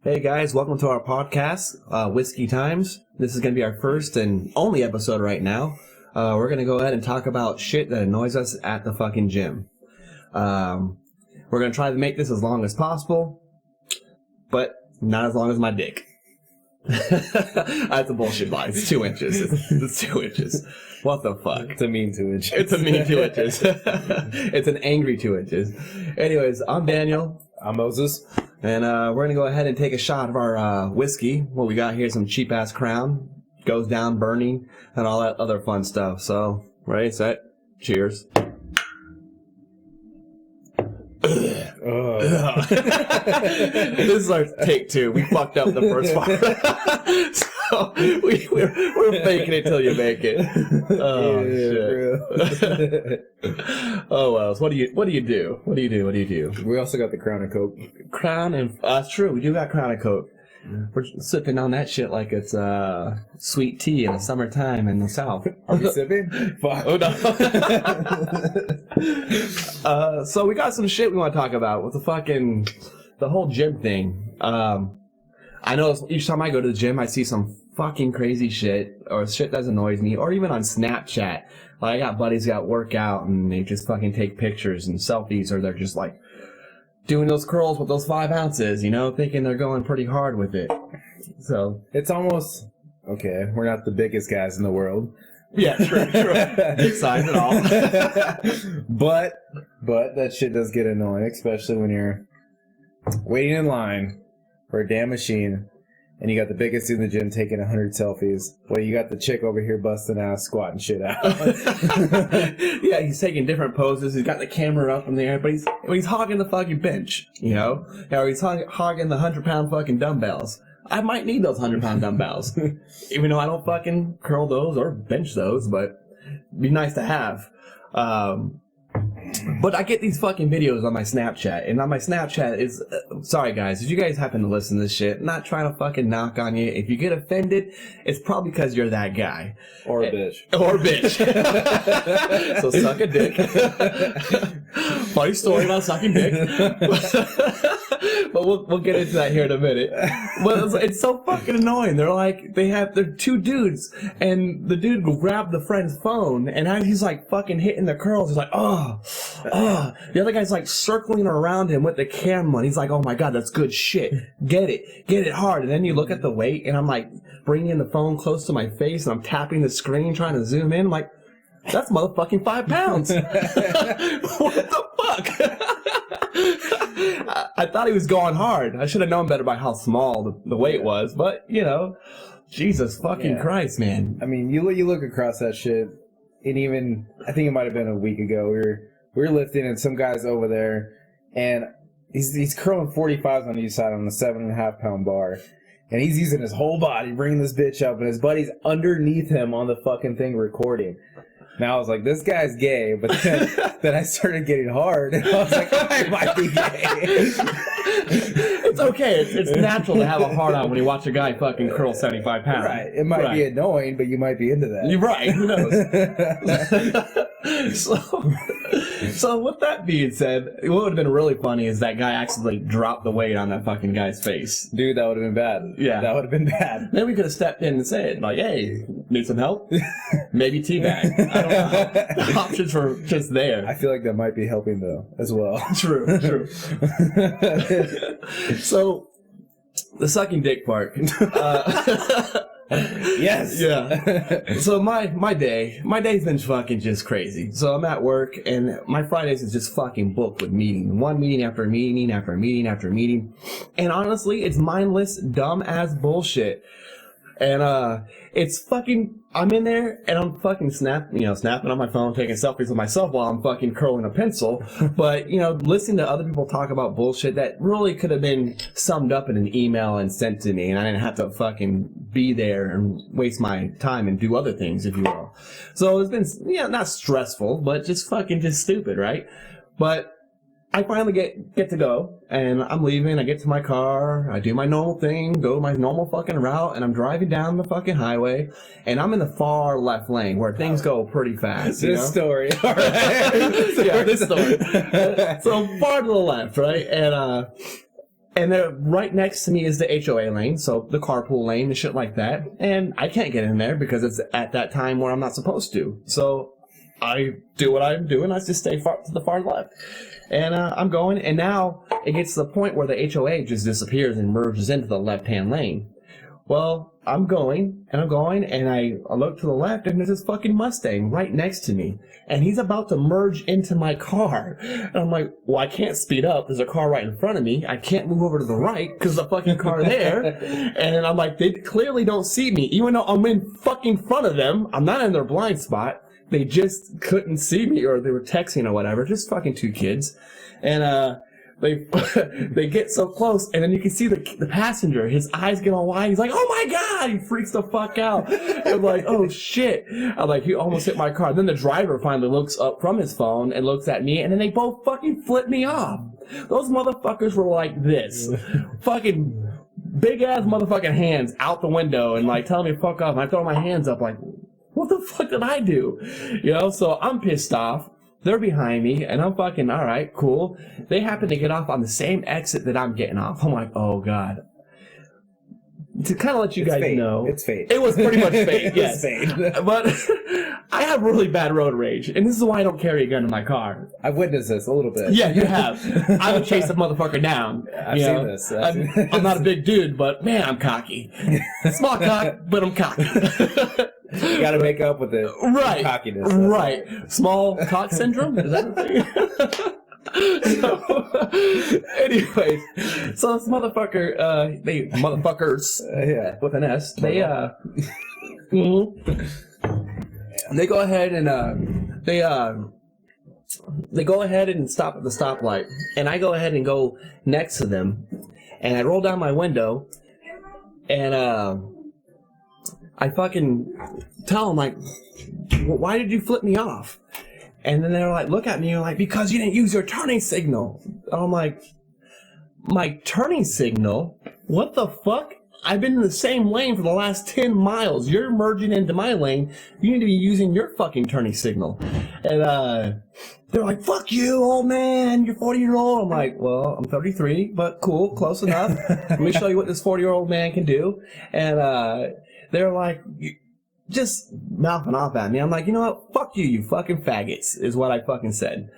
Hey guys, welcome to our podcast, Whiskey Times. This is going to be our first and only episode right now. We're going to go ahead and talk about shit that annoys us at the fucking gym. We're going to try to make this as long as possible, but not as long as my dick. That's a bullshit lie. It's 2 inches. It's 2 inches. What the fuck? It's a mean 2 inches. It's a mean 2 inches. It's an angry 2 inches. Anyways, I'm Daniel. I'm Moses. And we're going to go ahead and take a shot of our whiskey. What we got here is some cheap-ass Crown. Goes down burning and all that other fun stuff. So, ready, set, cheers. This is our take 2. We fucked up the first one. So, we're faking it till you make it. Oh, shit. Oh, well. So what do you do? What do you do? We also got the Crown and Coke. Crown and... that's true. We do got Crown and Coke. We're sipping on that shit like it's sweet tea in the summertime in the South. Are we sipping? Fuck. Oh, no. So we got some shit we want to talk about with the whole gym thing. I know each time I go to the gym, I see some fucking crazy shit or shit that annoys me, or even on Snapchat. Like, I got buddies that work out and they just fucking take pictures and selfies, or they're just like doing those curls with those 5 ounces, you know, thinking they're going pretty hard with it. So it's almost okay. We're not the biggest guys in the world. Yeah, true. Big size and all. but that shit does get annoying, especially when you're waiting in line for a damn machine and you got the biggest in the gym taking 100 selfies. Well, you got the chick over here busting ass, squatting shit out. Yeah, he's taking different poses. He's got the camera up in the air, but he's hogging the fucking bench, you know? Or he's hogging the 100-pound fucking dumbbells. I might need those 100-pound dumbbells. Even though I don't fucking curl those or bench those, but it'd be nice to have. But I get these fucking videos on my Snapchat, and on my Snapchat is... sorry, guys, if you guys happen to listen to this shit, I'm not trying to fucking knock on you. If you get offended, it's probably because you're that guy. Or a bitch. Or a bitch. So suck a dick. Funny story about sucking dick. But we'll get into that here in a minute. But it's so fucking annoying. They're 2 dudes, and the dude will grab the friend's phone, and as he's like fucking hitting the curls, he's like, oh. The other guy's like circling around him with the camera, and he's like, oh my god, that's good shit. Get it hard. And then you look at the weight, and I'm like bringing the phone close to my face, and I'm tapping the screen trying to zoom in. I'm like, that's motherfucking 5 pounds. What the fuck? I thought he was going hard. I should have known better by how small the weight was, but you know, Jesus fucking Christ, man. I mean, you look across that shit, and even I think it might have been a week ago. We were lifting, and some guy's over there, and he's curling 45s on each side on a 7.5 pound bar, and he's using his whole body bringing this bitch up, and his buddy's underneath him on the fucking thing recording. Now I was like, this guy's gay, but then I started getting hard, and I was like, I might be gay. It's okay. It's natural to have a hard on when you watch a guy fucking curl 75 pounds. Right. It might be annoying, but you might be into that. You're right. Who knows? So with that being said, what would have been really funny is that guy accidentally dropped the weight on that fucking guy's face. Dude, that would have been bad. Yeah. That would have been bad. Then we could have stepped in and said, like, hey, need some help? Maybe teabag. I don't know. The options were just there. I feel like that might be helping, though, as well. True. So, the sucking dick part. Yes. Yeah. So my day's been fucking just crazy. So I'm at work, and my Fridays is just fucking booked with meetings. One meeting after meeting after meeting after meeting. And honestly, it's mindless, dumb ass bullshit. And it's fucking, I'm in there and I'm fucking snapping on my phone, taking selfies of myself while I'm fucking curling a pencil. But, you know, listening to other people talk about bullshit that really could have been summed up in an email and sent to me, and I didn't have to fucking be there and waste my time and do other things, if you will. So it's been, not stressful, but just stupid, right? But I finally get to go, and I'm leaving. I get to my car, I do my normal thing, go my normal fucking route, and I'm driving down the fucking highway, and I'm in the far left lane where things go pretty fast. This story. All right. Yeah, this story. So far to the left, right? And And they're right next to me is the HOA lane, so the carpool lane and shit like that. And I can't get in there because it's at that time where I'm not supposed to. So I do what I'm doing. I just stay to the far left. And I'm going, and now it gets to the point where the HOA just disappears and merges into the left-hand lane. Well, I'm going, and I look to the left, and there's this fucking Mustang right next to me. And he's about to merge into my car. And I'm like, well, I can't speed up. There's a car right in front of me. I can't move over to the right because there's a fucking car there. And I'm like, they clearly don't see me. Even though I'm in fucking front of them, I'm not in their blind spot. They just couldn't see me, or they were texting or whatever. Just fucking two kids. And, they get so close, and then you can see the passenger, his eyes get all wide. He's like, oh my God! He freaks the fuck out. I'm like, oh shit. I'm like, he almost hit my car. Then the driver finally looks up from his phone and looks at me, and then they both fucking flip me off. Those motherfuckers were like this. Fucking big ass motherfucking hands out the window and like telling me to fuck off. And I throw my hands up like, what the fuck did I do? You know, so I'm pissed off. They're behind me, and I'm fucking, all right, cool. They happen to get off on the same exit that I'm getting off. I'm like, oh, God. To kind of let you guys know. It's fate. It was pretty much fate, yes. It's fate. But I have really bad road rage, and this is why I don't carry a gun in my car. I've witnessed this a little bit. Yeah, you have. I would chase a motherfucker down. I've seen this. I'm not a big dude, but man, I'm cocky. Small cock, but I'm cocky. You gotta make up with it. Right. Cockiness. Right. Small cock syndrome? Is that the thing? So, anyways, so this motherfucker, Yeah. with an S, they go ahead and, they go ahead and stop at the stoplight, and I go ahead and go next to them, and I roll down my window, and, I fucking tell them, like, why did you flip me off? And then they're like, look at me, and like, because you didn't use your turning signal. And I'm like, my turning signal? What the fuck? I've been in the same lane for the last 10 miles. You're merging into my lane. You need to be using your fucking turning signal. And, they're like, fuck you, old man. You're 40-year-old. I'm like, well, I'm 33, but cool, close enough. Let me show you what this 40-year-old man can do. And, they're like, just mouthing off at me. I'm like, you know what? Fuck you, you fucking faggots, is what I fucking said.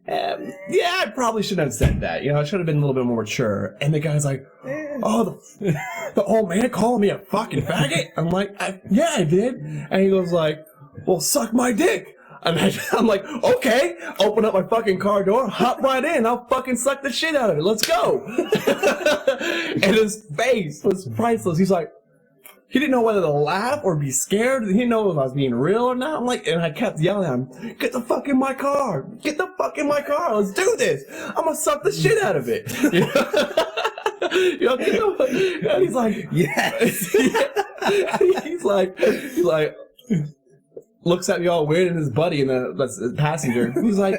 Yeah, I probably shouldn't have said that. You know, I should have been a little bit more mature. And the guy's like, oh, the old man calling me a fucking faggot? I'm like, yeah, I did. And he goes like, well, suck my dick. And I'm like, okay, open up my fucking car door, hop right in, I'll fucking suck the shit out of it. Let's go. And his face was priceless. He's like, he didn't know whether to laugh or be scared. He didn't know if I was being real or not. I'm like, and I kept yelling at him, get the fuck in my car. Get the fuck in my car. Let's do this. I'm going to suck the shit out of it. You know, and he's like, yes. He's like, looks at me all weird, and his buddy and the passenger. He's like,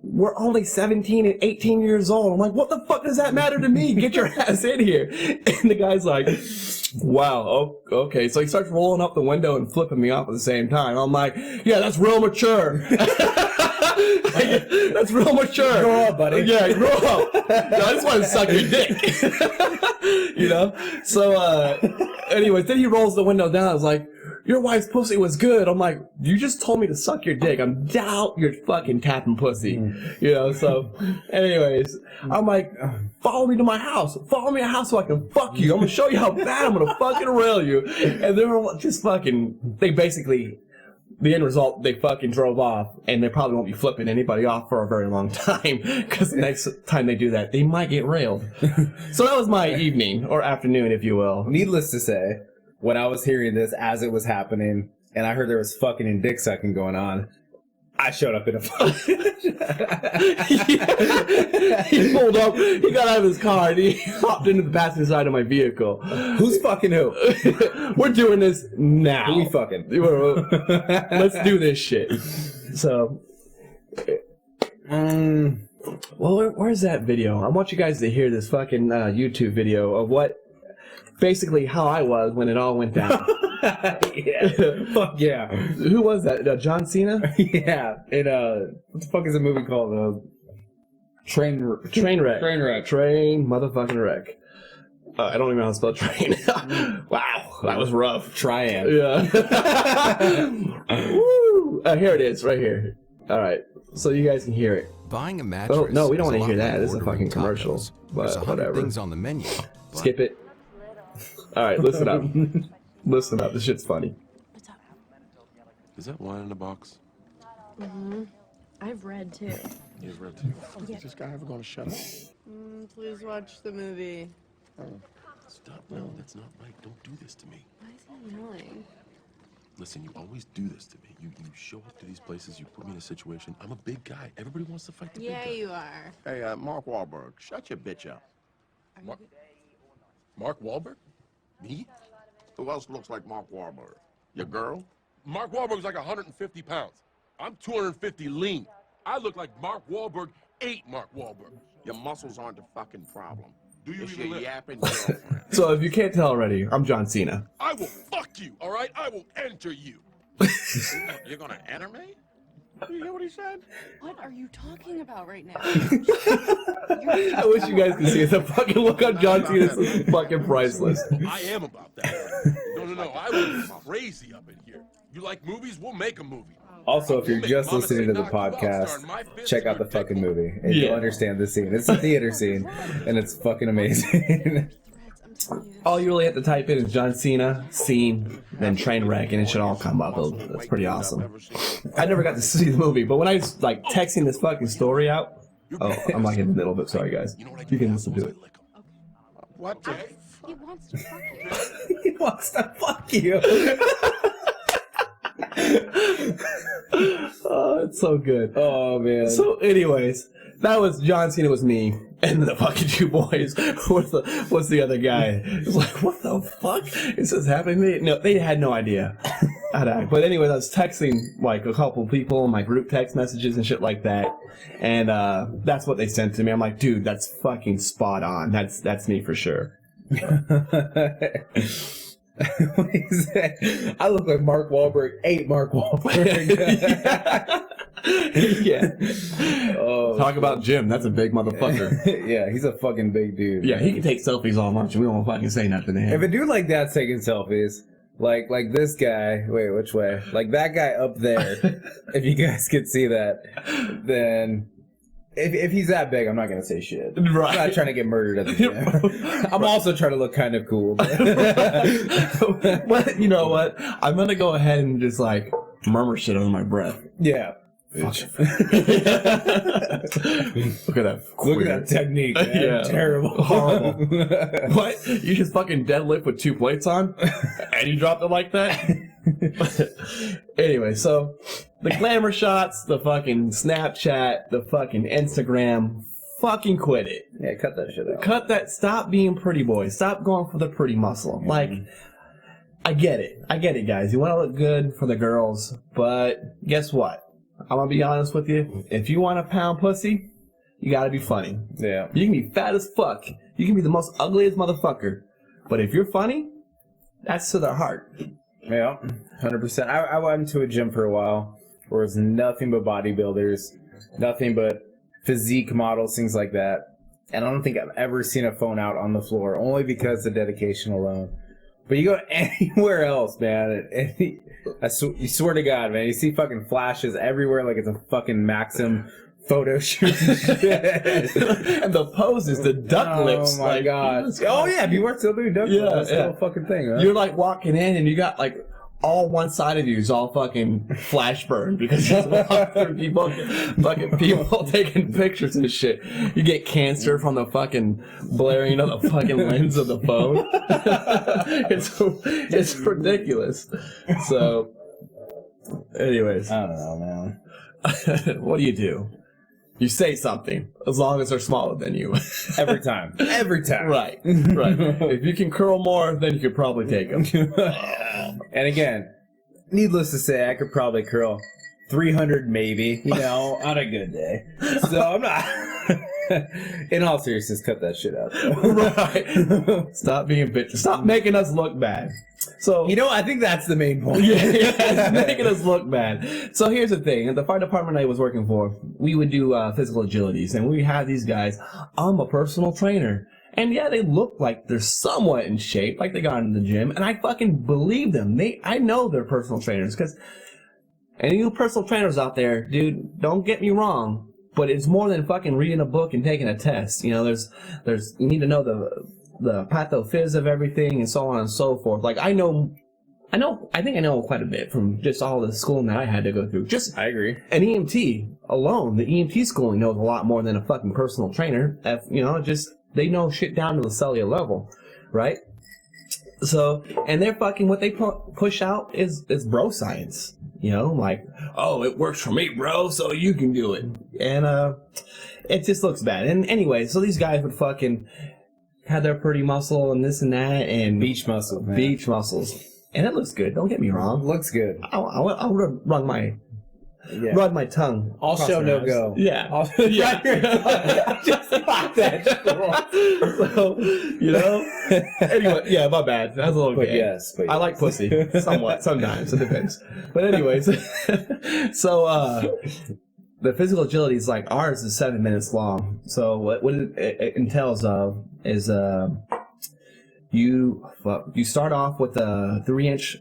we're only 17 and 18 years old. I'm like, what the fuck does that matter to me? Get your ass in here. And the guy's like, wow, okay. So he starts rolling up the window and flipping me off at the same time. I'm like, yeah, that's real mature. That's real mature. Grow up, buddy. Yeah, grow up. No, I just want to suck your dick. You know? So, anyways, then he rolls the window down. I was like, your wife's pussy was good. I'm like, you just told me to suck your dick. I'm doubt you're fucking tapping pussy. You know, so anyways, I'm like, follow me to my house. Follow me to my house so I can fuck you. I'm going to show you how bad I'm going to fucking rail you. And they were just fucking, they basically, the end result, they fucking drove off, and they probably won't be flipping anybody off for a very long time, because the next time they do that, they might get railed. So that was my evening, or afternoon, if you will. Needless to say, when I was hearing this as it was happening, and I heard there was fucking and dick sucking going on, I showed up in a He pulled up, he got out of his car, and he hopped into the passenger side of my vehicle. Who's fucking who? We're doing this now. Who we fucking? Let's do this shit. So, well, where's that video? I want you guys to hear this fucking YouTube video of what, basically how I was when it all went down. Yeah. Fuck yeah. Who was that? John Cena? Yeah. What the fuck is a movie called? Train wreck. Train wreck. Train motherfucking wreck. I don't even know how to spell train. Wow, that was rough. Triad. Yeah. Woo! Here it is, right here. All right, so you guys can hear it. Buying a mattress. Oh no, we don't want to is a hear lot that. like This is a ordering fucking commercial. tacos. But There's 100 whatever. things on the menu. but Skip it. All right, listen up. Listen up. This shit's funny. Is that wine in the box? Mm-hmm. I've read too. You've read too. Is this guy ever going to shut up? Please watch the movie. Stop. No, that's not right. Don't do this to me. Why is he yelling? Listen, you always do this to me. You show up to these places, you put me in a situation. I'm a big guy. Everybody wants to fight the big Yeah, guy. you are. Hey, Mark Wahlberg, shut your bitch up. Mark Wahlberg? Me? Who else looks like Mark Wahlberg? Your girl? Mark Wahlberg's like 150 pounds. I'm 250 lean. I look like Mark Wahlberg ate Mark Wahlberg. Your muscles aren't the fucking problem. Do you It's even your live? yapping girlfriend. So if you can't tell already, I'm John Cena. I will fuck you, all right? I will enter you. You're gonna enter me? You hear what he said? What are you talking about right now? I wish you guys could see it. The fucking look on John Cena's is fucking priceless. I am about that. No. I will be crazy up in here. You like movies? We'll make a movie. Also, if you're just listening to the podcast, check out the fucking movie, and you'll understand the scene. It's a theater scene, and it's fucking amazing. I'm telling you. All you really have to type in is John Cena, scene, then train wreck, and it should all come up. That's pretty awesome. I never got to see the movie, but when I was like texting this fucking story out, oh, I'm like in the middle of it. Sorry, guys. You can listen to it. What the He wants to fuck you. He wants to fuck you. Oh, it's so good. Oh man. So, anyways, that was John Cena was me, and the fucking two boys. What's the other guy? It's like, what the fuck is this happening to me? No, they had no idea how to act. But anyways, I was texting like a couple people in my group text messages and shit like that, and that's what they sent to me. I'm like, dude, that's fucking spot on. That's me for sure. What do you say? I look like Mark Wahlberg ate Mark Wahlberg. Yeah. Oh, Talk about Jim. That's a big motherfucker. yeah, he's a fucking big dude. Yeah, he can take selfies all much, and we won't fucking say nothing to him. If a dude like that's taking selfies, like this guy, wait, which way? Like that guy up there, if you guys could see that, then if he's that big, I'm not gonna say shit. Right. I'm not trying to get murdered at the gym. I'm also trying to look kind of cool. But But you know what? I'm gonna go ahead and just like murmur shit under my breath. yeah. Look at that. Look at that technique, man. Yeah. Terrible. Horrible. What? You just fucking deadlift with 2 plates on? And you dropped it like that? Anyway, so the glamour shots, the fucking Snapchat, the fucking Instagram, fucking quit it. Yeah, cut that shit out. Cut that. Stop being pretty boys. Stop going for the pretty muscle. Like, I get it, guys. You want to look good for the girls, but guess what? I'm gonna be honest with you. If you want to pound pussy, you gotta be funny. Yeah. You can be fat as fuck. You can be the most ugliest motherfucker. But if you're funny, that's to the heart. Yeah, 100%. I went to a gym for a while where it was nothing but bodybuilders, nothing but physique models, things like that. And I don't think I've ever seen a phone out on the floor, only because of dedication alone. But you go anywhere else, man, and you swear to God, man, you see fucking flashes everywhere like it's a fucking Maxim photo shoot. And the poses, the duck lips. Oh my like, God. Oh yeah, if you weren't still doing duck lips, that's the whole fucking thing, right? You're like walking in and you got like all one side of you is all fucking flash burned because you just walk through people taking pictures and shit. You get cancer from the fucking blaring of the fucking lens of the phone. It's ridiculous. So, anyways, I don't know, man. what do? You say something as long as they're smaller than you. Every time. Right. If you can curl more, then you could probably take them. And again, needless to say, I could probably curl 300 maybe, on a good day. So I'm not In all seriousness, cut that shit out. Right. Stop being bitch. Stop making us look bad. So You know, I think that's the main point. yeah, it's making us look bad. So here's the thing: at the fire department I was working for, we would do physical agilities, and we had these guys. I'm a personal trainer, and yeah, they look like they're somewhat in shape, like they got into the gym, and I fucking believe them. I know they're personal trainers because any of you personal trainers out there, dude, don't get me wrong, but it's more than fucking reading a book and taking a test. You know, there's you need to know the pathophys of everything and so on and so forth. Like I think I know quite a bit from just all the schooling that I had to go through. Just I agree. an EMT alone, the EMT schooling knows a lot more than a fucking personal trainer. You know, just they know shit down to the cellular level, right? So, and they're fucking what they push out is bro science. You know, like, oh, it works for me, bro, so you can do it. And it just looks bad. And anyway, so these guys would fucking had their pretty muscle and this and that and Beach muscle, man. beach muscles, and it looks good. Don't get me wrong. Looks good. I would have run my tongue. All across show, their no eyes. go. Yeah, Yeah. Just like that. So you know. Anyway, yeah, my bad. That's a little But gay. yes, but I like pussy somewhat. Sometimes it depends. But anyways, so the physical agility is like ours is 7 minutes long. So what it entails of is you start off with a 3-inch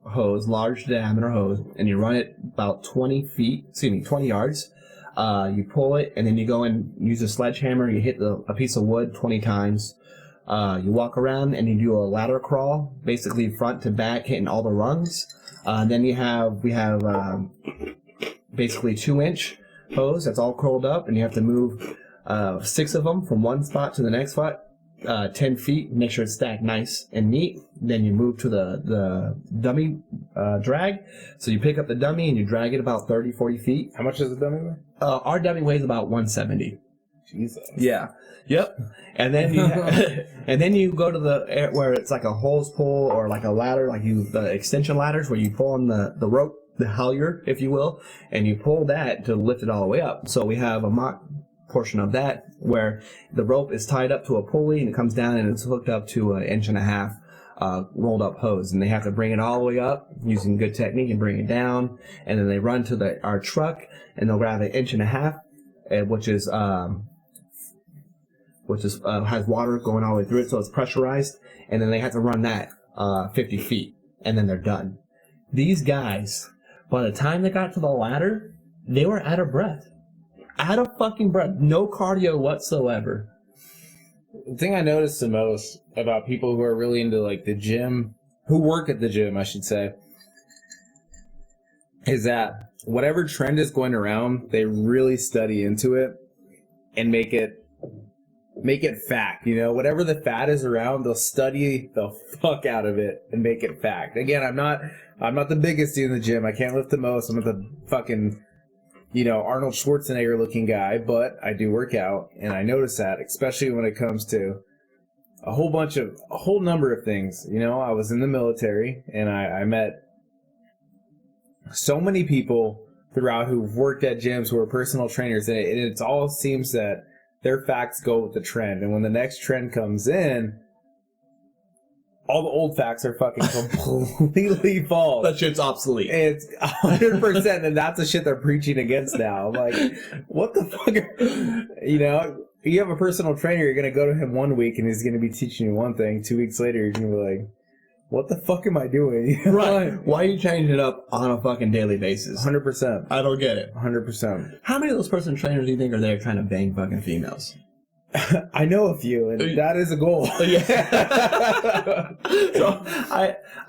hose, large diameter hose, and you run it about 20 yards. You pull it, and then you go and use a sledgehammer. You hit a piece of wood 20 times. You walk around and you do a ladder crawl, basically front to back, hitting all the rungs. Then we have basically 2-inch hose that's all curled up, and you have to move 6 of them from one spot to the next spot. 10 feet, make sure it's stacked nice and neat. Then you move to the dummy drag. So you pick up the dummy and you drag it about 30, 40 feet. How much does the dummy weigh? Our dummy weighs about 170. Jesus. Yeah. Yep. And then you and then you go to the where it's like a hose pull or like a ladder, like the extension ladders where you pull on the rope, the halyard, if you will, and you pull that to lift it all the way up. So we have a mock portion of that where the rope is tied up to a pulley and it comes down and it's hooked up to 1.5 inch rolled up hose, and they have to bring it all the way up using good technique and bring it down, and then they run to our truck and they'll grab 1.5 inches, which has water going all the way through it, so it's pressurized, and then they have to run that 50 feet, and then they're done. These guys, by the time they got to the ladder, they were out of breath. Out of fucking breath. No cardio whatsoever. The thing I noticed the most about people who are really into like the gym, who work at the gym, I should say, is that whatever trend is going around, they really study into it and make it fact. You know, whatever the fad is around, they'll study the fuck out of it and make it fact. Again, I'm not the biggest dude in the gym. I can't lift the most. I'm not the fucking, you know, Arnold Schwarzenegger looking guy, but I do work out, and I notice that, especially when it comes to a whole number of things. You know, I was in the military, and I met so many people throughout who've worked at gyms who are personal trainers, and it all seems that their facts go with the trend, and when the next trend comes in, all the old facts are fucking completely false. That shit's obsolete. It's 100%, and that's the shit they're preaching against now. I'm like, what the fuck? You know, you have a personal trainer, you're going to go to him 1 week, and he's going to be teaching you one thing. 2 weeks later, you're going to be like, what the fuck am I doing? Right. Why are you changing it up on a fucking daily basis? 100%. I don't get it. 100%. How many of those personal trainers do you think are there trying to bang fucking females? I know a few, and that is a goal. Yeah. So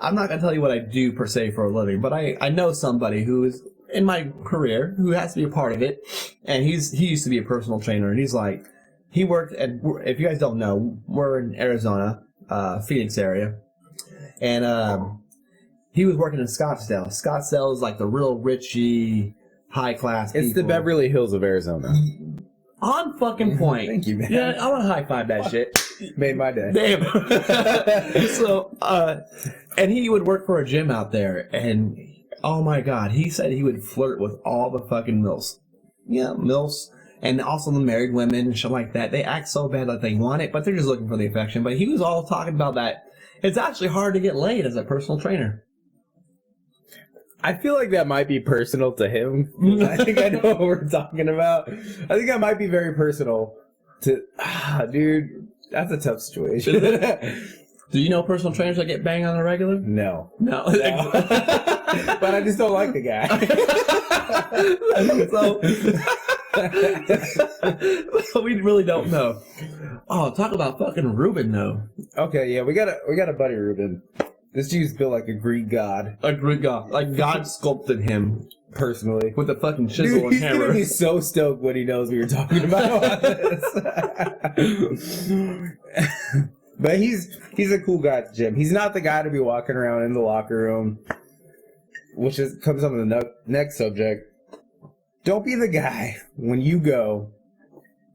I'm not gonna tell you what I do per se for a living, but I know somebody who is in my career who has to be a part of it, and he used to be a personal trainer, and he's like, he worked at, if you guys don't know, we're in Arizona, Phoenix area, and he was working in Scottsdale. Scottsdale is like the real richy, high class. It's the Beverly Hills of Arizona. On fucking point. Thank you, man. Yeah, I want to high five that shit. Made my day. Damn. So, and he would work for a gym out there, and oh my god, he said he would flirt with all the fucking milfs. Yeah, milfs. and also the married women and shit like that. They act so bad that they want it, but they're just looking for the affection. But he was all talking about that. It's actually hard to get laid as a personal trainer. I feel like that might be personal to him. I think I know what we're talking about. I think that might be very personal to... dude, that's a tough situation. Do you know personal trainers that get banged on a regular? No. No. But I just don't like the guy. So we really don't know. Oh, talk about fucking Ruben, though. Okay, yeah, we got a buddy Ruben. This dude's built like a Greek god. A Greek god. Like, God sculpted him Personally. with a fucking chisel Dude, and he's hammer. gonna be so stoked when he knows we were talking about this. But he's a cool guy at the gym. He's not the guy to be walking around in the locker room, which comes on to the next subject. Don't be the guy when you go,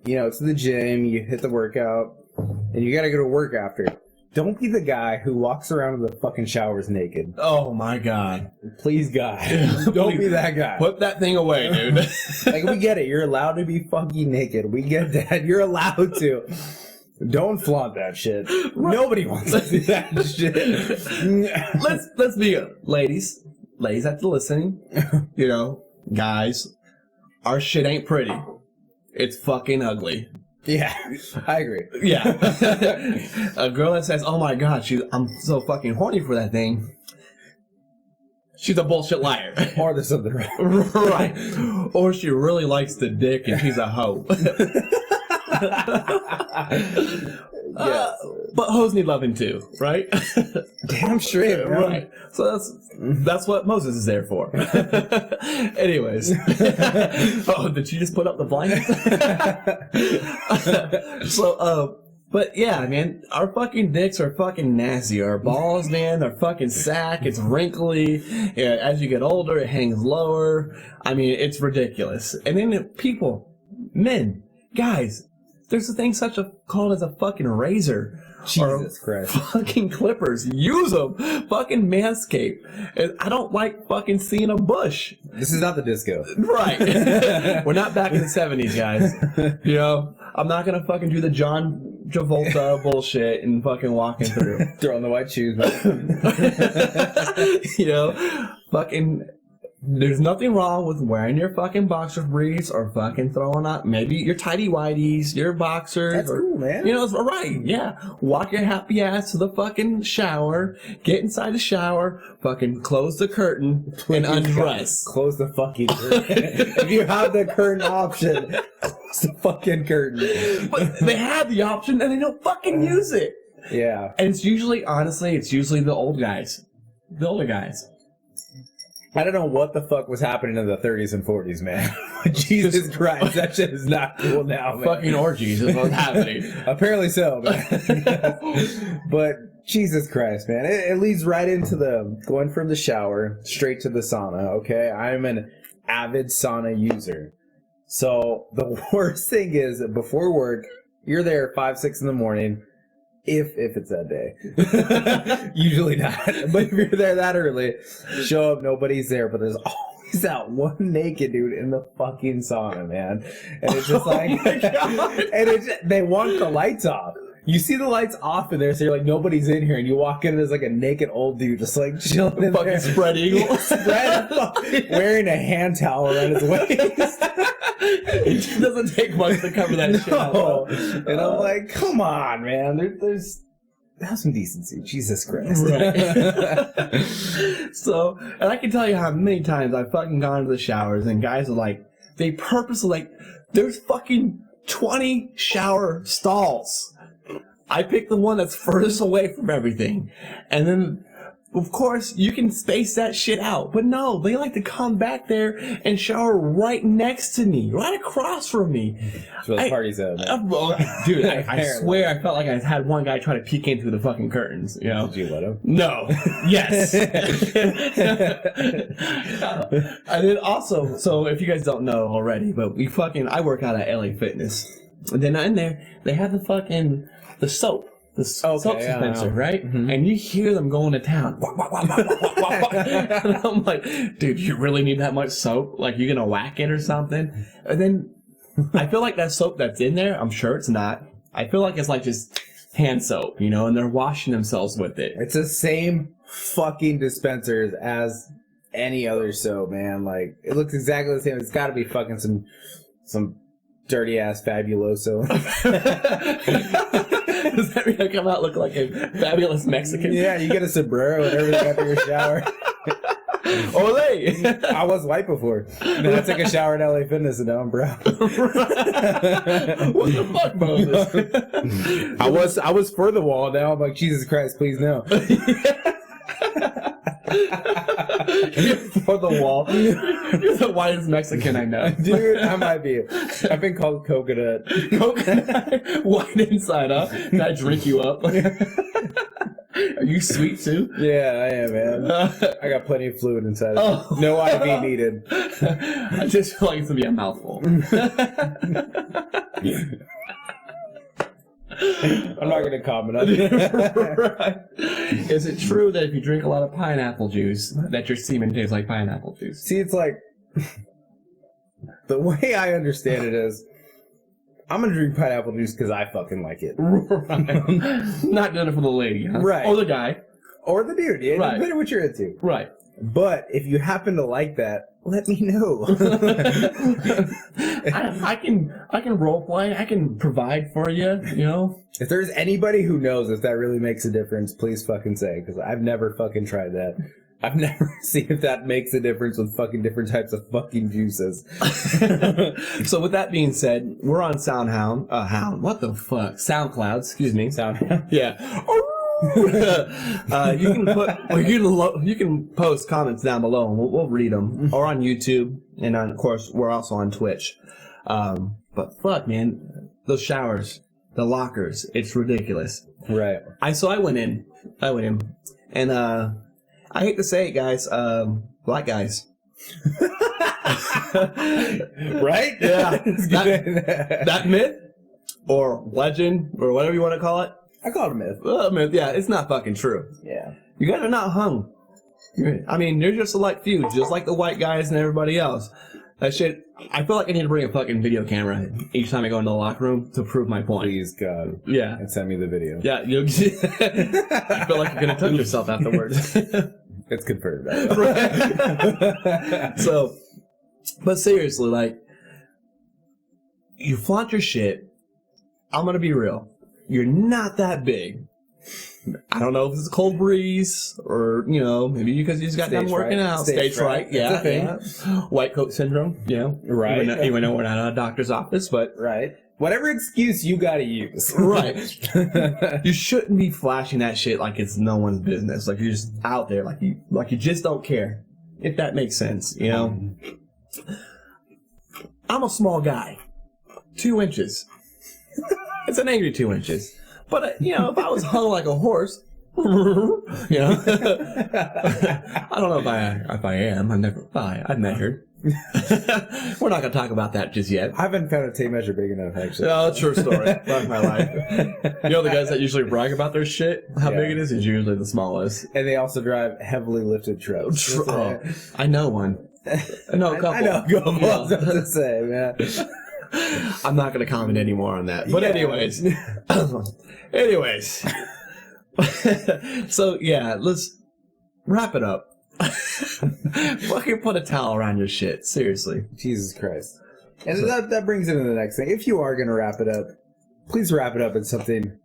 to the gym, you hit the workout, and you gotta go to work after. Don't be the guy who walks around in the fucking showers naked. Oh my god. Please, God. Don't be that guy. Put that thing away, dude. Like, we get it. You're allowed to be fucking naked. We get that. You're allowed to. Don't flaunt that shit. Right. Nobody wants to do that shit. Let's be ladies after listening. Guys, our shit ain't pretty. It's fucking ugly. Yeah, I agree. Yeah. A girl that says, "Oh my god, I'm so fucking horny for that thing." She's a bullshit liar. Or there's something wrong. Right. Or she really likes the dick and she's a hoe. But hoes need loving too, right? Damn straight, bro. Right. So that's what Moses is there for. Anyways. Oh, did you just put up the blanket? But yeah, man, our fucking dicks are fucking nasty. Our balls, man, they're fucking sack. It's wrinkly. Yeah, as you get older, it hangs lower. I mean, it's ridiculous. And then men, guys, there's a thing called as a fucking razor. Jesus Christ. Fucking clippers. Use them. Fucking Manscaped. And I don't like fucking seeing a bush. This is not the disco. Right. We're not back in the 70s, guys. I'm not gonna fucking do the John Travolta bullshit and fucking walking through. Throw on the white shoes, man. Fucking... There's nothing wrong with wearing your fucking boxer briefs or fucking throwing out maybe your tighty whities, your boxers. That's cool, man. It's right, yeah. Walk your happy ass to the fucking shower, get inside the shower, fucking close the curtain, and undress. Close the fucking curtain. If you have the curtain option, close the fucking curtain. But they have the option and they don't fucking use it. Yeah. And it's usually the old guys. The older guys. I don't know what the fuck was happening in the 30s and 40s, man. Jesus Christ, that shit is not cool now, man. Fucking orgies is what's happening. Apparently so, man. But Jesus Christ, man. It leads right into going from the shower straight to the sauna, okay? I'm an avid sauna user. So the worst thing is, before work, you're there 5, 6 in the morning. If it's that day. Usually not. But if you're there that early, show up, nobody's there, but there's always that one naked dude in the fucking sauna, man. And it's just like, they want the lights off. You see the lights off in there, so you're like, nobody's in here, and you walk in and there's like a naked old dude just like chilling in fucking there. Spread eagle. Wearing a hand towel around his waist. It doesn't take much to cover that shit up. And I'm like, come on, man. There's have some decency. Jesus Christ. Right. So, and I can tell you how many times I've fucking gone to the showers and guys are like, they purposely there's fucking 20 shower stalls. I pick the one that's furthest away from everything. And then, of course, you can space that shit out. But no, they like to come back there and shower right next to me, right across from me. So the party's out, man. Dude, I swear I felt like I had one guy try to peek in through the fucking curtains, Did you let him? No. Yes. And then also, so if you guys don't know already, but I work out at LA Fitness. And then in there, they have the soap. The soap dispenser, right? Mm-hmm. And you hear them going to town. And I'm like, dude, you really need that much soap? Like, you're going to whack it or something? And then I feel like that soap that's in there, I'm sure it's not. I feel like it's like just hand soap, you know, and they're washing themselves with it. It's the same fucking dispensers as any other soap, man. Like, it looks exactly the same. It's got to be fucking some dirty ass Fabuloso. Does that mean I come out looking like a fabulous Mexican? Yeah, you get a sombrero and everything after your shower. Ole! I was white before. And then I took a shower at LA Fitness and now I'm brown. What the fuck, Moses? I was for the wall. Now I'm like, Jesus Christ, please no. For the wall. You're the whitest Mexican I know. Dude, I might be. I've been called coconut. Coconut? White inside, huh? Can I drink you up? Are you sweet too? Yeah, I am, man. I got plenty of fluid inside of me. No IV needed. I just feel like it's gonna be a mouthful. I'm not going to comment on it. Right. Is it true that if you drink a lot of pineapple juice, that your semen tastes like pineapple juice? See, it's like, the way I understand it is, I'm going to drink pineapple juice because I fucking like it. Right. Not doing it for the lady, huh? Right. Or the guy. Or the dude, yeah, Right. depending on what you're into. Right. But if you happen to like that, let me know. I can role play. I can provide for you. You know. If there's anybody who knows if that really makes a difference, please fucking say, because I've never fucking tried that. I've never seen if that makes a difference with fucking different types of fucking juices. So with that being said, we're on what the fuck? SoundCloud, excuse me. SoundHound. Yeah. You can post comments down below and we'll read them, or on YouTube, and of course we're also on Twitch. But fuck, man, those showers, the lockers, it's ridiculous. Right. I went in, and I hate to say it, guys, black guys. Right? Yeah. That myth or legend or whatever you want to call it. I call it a myth. Myth, yeah, it's not fucking true. Yeah. You guys are not hung. I mean, they're just a select few, just like the white guys and everybody else. That shit, I feel like I need to bring a fucking video camera each time I go into the locker room to prove my point. Please, God. Yeah. And send me the video. Yeah, you feel like you're going to touch yourself afterwards. It's confirmed. Right. So, but seriously, like, you flaunt your shit. I'm going to be real. You're not that big. I don't know if it's a cold breeze or, you know, maybe because you just got done working out. Stage fright. Yeah. White coat syndrome. Yeah. Right. Even though we're not in a doctor's office, but. Right. Whatever excuse you gotta use. Right. You shouldn't be flashing that shit like it's no one's business. Like you're just out there, like you just don't care. If that makes sense, you know. I'm a small guy, 2 inches. It's an angry 2 inches. But you know, if I was hung like a horse, you know, I don't know if I am. I've measured. We're not gonna talk about that just yet. I haven't found a tape measure big enough, actually. No, true story. Fuck my life. You know the guys that usually brag about their shit, how big it is usually the smallest. And they also drive heavily lifted trucks. I know one. I know a couple. I know a couple. Yeah. I was about to say, man. I'm not gonna comment anymore on that. But anyways. So yeah, let's wrap it up. Fucking put a towel around your shit. Seriously. Jesus Christ. And that brings into the next thing. If you are going to wrap it up, please wrap it up in something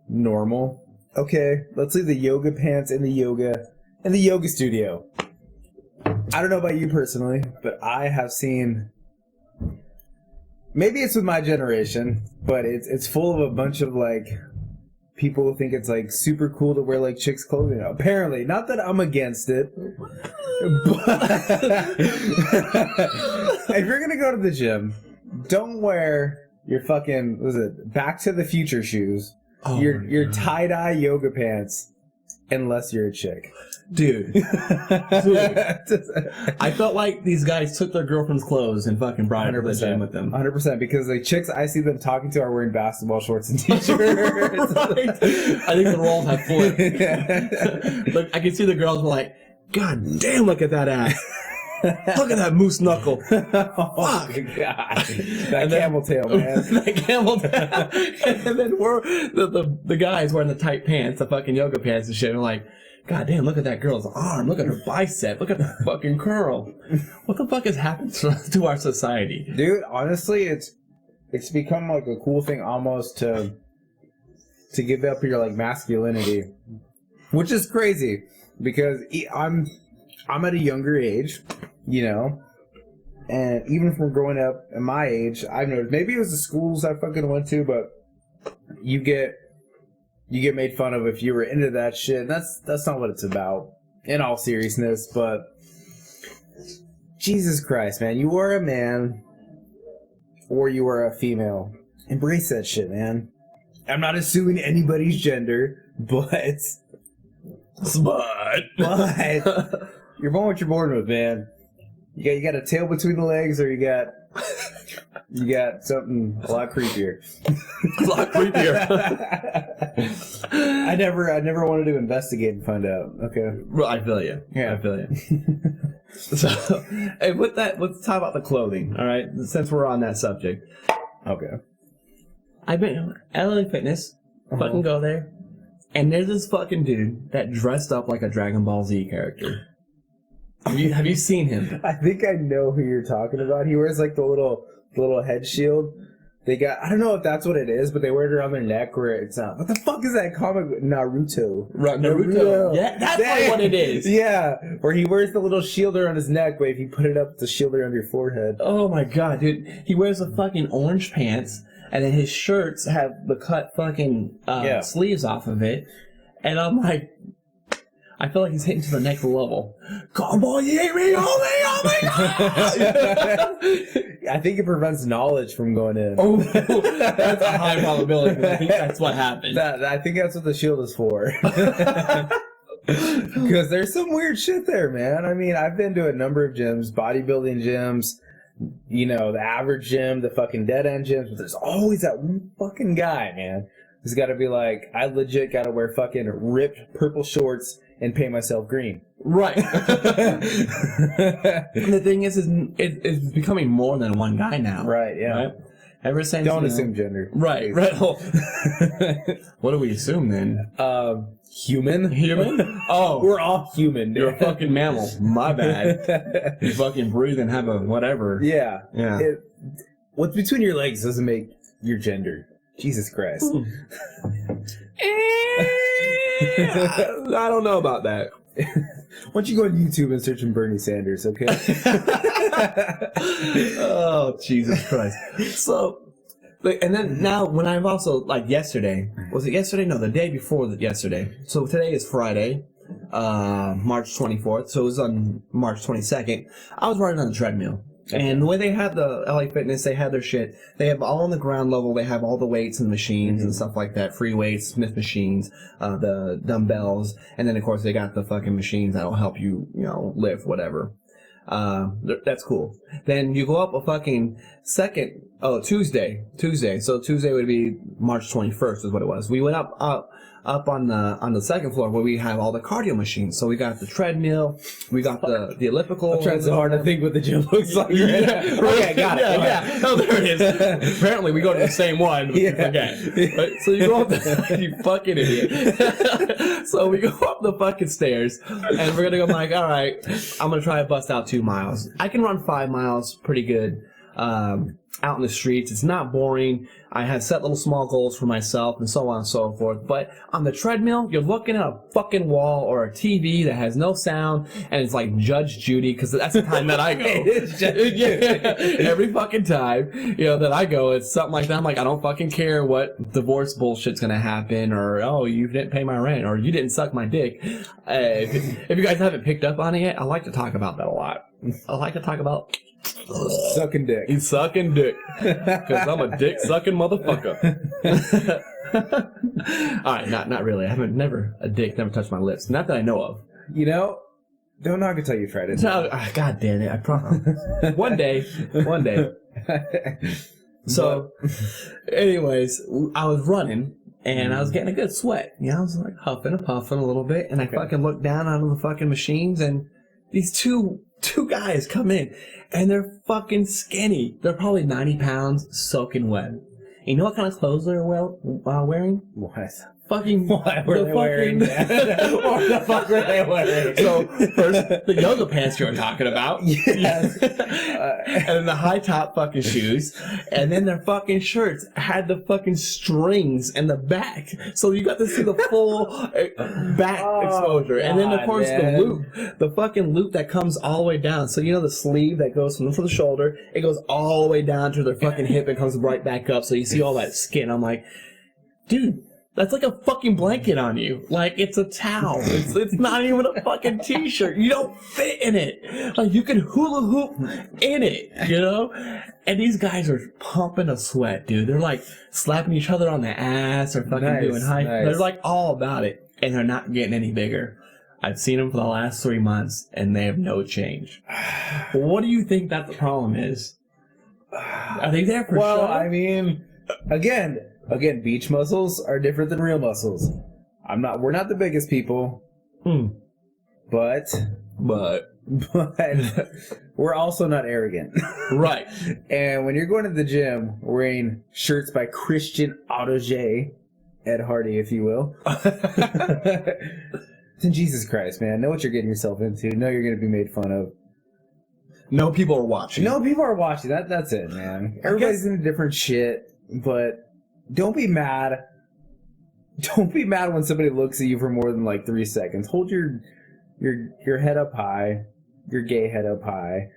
normal. Okay, let's leave the yoga pants in the yoga studio. I don't know about you personally, but I have seen, maybe it's with my generation, but it's full of a bunch of like people who think it's like super cool to wear like chicks' clothing. Apparently, not that I'm against it, but if you're gonna go to the gym, don't wear your fucking Back to the Future shoes, your tie-dye yoga pants, unless you're a chick. Dude. I felt like these guys took their girlfriend's clothes and fucking brought it to the gym with them. 100%, because the chicks I see them talking to are wearing basketball shorts and t-shirts. Right. I think the roles have flipped. Look, I can see the girls were like, God damn, look at that ass. Look at that moose knuckle. Oh, Fuck. God. That camel tail, man. That camel down. And then the guys wearing the tight pants, the fucking yoga pants and shit. And like, God damn, look at that girl's arm. Look at her bicep. Look at the fucking curl. What the fuck has happened to our society? Dude, honestly, it's become like a cool thing almost to give up your like masculinity, which is crazy because I'm at a younger age, you know, and even from growing up at my age, I've noticed maybe it was the schools I fucking went to, but you get made fun of if you were into that shit. And that's not what it's about, in all seriousness. But Jesus Christ, man, you are a man or you are a female. Embrace that shit, man. I'm not assuming anybody's gender, but you're born what you're born with, man. You got a tail between the legs, or you got something a lot creepier. A lot creepier. I never wanted to investigate and find out. Okay. Well, I feel you. Yeah. I feel you. So, hey, with that, let's talk about the clothing, all right? Since we're on that subject. Okay. I've been at LA Fitness, fucking go there, and there's this fucking dude that dressed up like a Dragon Ball Z character. Have you seen him? I think I know who you're talking about. He wears like the little head shield. They got, I don't know if that's what it is, but they wear it around their neck where it's what the fuck is that comic? Naruto. Naruto. Yeah, that's like what it is. Yeah, where he wears the little shield around his neck, but if you put it up, it's a shield around your forehead. Oh my god, dude. He wears the fucking orange pants, and then his shirts have the cut fucking sleeves off of it. And I'm like, I feel like he's hitting to the next level. Come on, you hate me, oh my god! I think it prevents knowledge from going in. Oh, that's a high probability, because I think that's what happened. I think that's what the shield is for. Because there's some weird shit there, man. I mean, I've been to a number of gyms, bodybuilding gyms, you know, the average gym, the fucking dead end gyms, but there's always that one fucking guy, man, who's got to be like, I legit got to wear fucking ripped purple shorts and paint myself green. Right. And the thing is it's becoming more than one guy now. Right, yeah. Right? Ever since, don't assume gender. Right, right. Oh. What do we assume then? Human? Human? Oh. We're all human, dude. You're a fucking mammal. My bad. You fucking breathe and have a whatever. Yeah. Yeah. What's between your legs doesn't make your gender. Jesus Christ. I don't know about that. Why don't you go on YouTube and search in Bernie Sanders, okay? Oh, Jesus Christ. So, and then now when I've also, like yesterday, was it yesterday? No, the day before yesterday. So today is Friday, March 24th. So it was on March 22nd. I was running on the treadmill. And the way they have the LA Fitness, they have their shit. They have all on the ground level. They have all the weights and machines and stuff like that. Free weights, Smith machines, the dumbbells. And then, of course, they got the fucking machines that'll help you, you know, lift, whatever. That's cool. Then you go up a fucking Tuesday. So Tuesday would be March 21st is what it was. We went up on the second floor where we have all the cardio machines. So we got the treadmill, we got the elliptical. I'm trying so hard to think what the gym looks like. Yeah. Okay, got it. Yeah. Oh, there it is. Apparently we go to the same one. Yeah. Okay. Right? So you go up you fucking idiot. So we go up the fucking stairs and we're gonna go, I'm like, all right, I'm gonna try to bust out 2 miles. I can run 5 miles pretty good. Out in the streets. It's not boring. I have set little small goals for myself and so on and so forth. But on the treadmill, you're looking at a fucking wall or a TV that has no sound and it's like Judge Judy, because that's the time that I go. Every fucking time, you know, that I go, it's something like that. I'm like, I don't fucking care what divorce bullshit's gonna happen, or, oh, you didn't pay my rent, or you didn't suck my dick. If you guys haven't picked up on it yet, I like to talk about that a lot. I like to talk about sucking dick. He's sucking dick. Because I'm a dick sucking motherfucker. Alright, not really. Never touched my lips. Not that I know of. You know, don't knock until you tried it. No, God damn it, I promise. One day. So, anyways, I was running and I was getting a good sweat. You know, I was like huffing and puffing a little bit, and I fucking looked down onto the fucking machines, and these two guys come in, and they're fucking skinny. They're probably 90 pounds, soaking wet. And you know what kind of clothes they're wearing? What? Fucking What were they wearing? What the fuck were they wearing? So first, the yoga pants you were talking about. Yes. And then the high top fucking shoes. And then their fucking shirts had the fucking strings in the back. So you got to see the full back exposure. And then, of course, man. the fucking loop that comes all the way down. So you know the sleeve that goes from the shoulder, it goes all the way down to their fucking hip and comes right back up. So you see all that skin. I'm like, dude, that's like a fucking blanket on you. Like, it's a towel. It's not even a fucking t-shirt. You don't fit in it. Like, you can hula hoop in it, you know? And these guys are pumping a sweat, dude. They're like slapping each other on the ass or fucking doing high. Nice. They're like all about it. And they're not getting any bigger. I've seen them for the last 3 months, and they have no change. What do you think that the problem is? Are they there for Well, show? I mean, again, beach muscles are different than real muscles. We're not the biggest people, but we're also not arrogant. Right. And when you're going to the gym wearing shirts by Christian Auger, Ed Hardy, if you will, then Jesus Christ, man, know what you're getting yourself into. Know you're going to be made fun of. No people are watching. No people are watching. That's it, man. Everybody's into different shit, but don't be mad. Don't be mad when somebody looks at you for more than like 3 seconds. Hold your head up high, your gay head up high.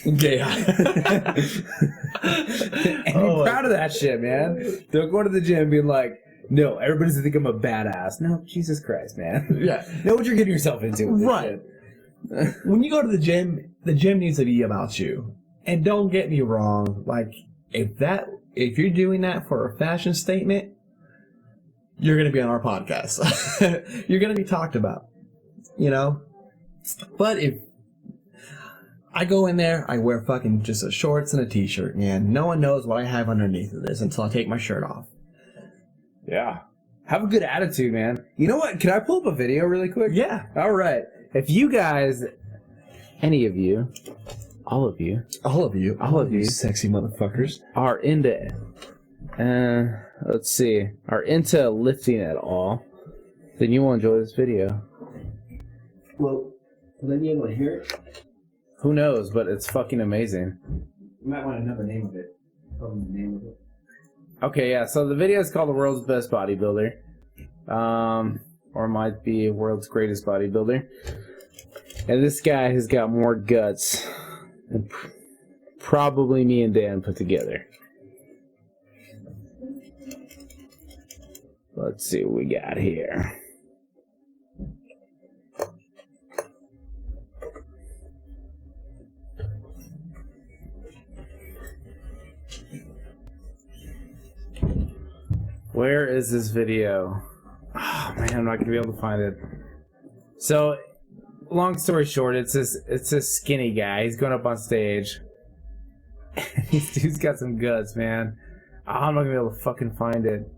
Gay. And be proud of that shit, man. Don't go to the gym being like, no, everybody's gonna think I'm a badass. No, Jesus Christ, man. Yeah. Know what you're getting yourself into with this Right. shit. When you go to the gym needs to be about you. And don't get me wrong, like, if you're doing that for a fashion statement, you're going to be on our podcast. You're going to be talked about, you know? But if I go in there, I wear fucking just a shorts and a t-shirt, and no one knows what I have underneath of this until I take my shirt off. Yeah. Have a good attitude, man. You know what? Can I pull up a video really quick? Yeah. All right. If you guys, any of you, all of you, sexy motherfuckers, are into, are into lifting at all, then you will enjoy this video. well, will they be able to hear it? Who knows, but it's fucking amazing. You might want to know the name of it. Tell them the name of it. Okay, yeah, so the video is called The World's Best Bodybuilder. Or might be World's Greatest Bodybuilder. And this guy has got more guts than probably me and Dan put together. Let's see what we got here. Where is this video? Oh man, I'm not gonna be able to find it. So, long story short, it's this skinny guy. He's going up on stage. This dude's got some guts, man. I'm not gonna be able to fucking find it.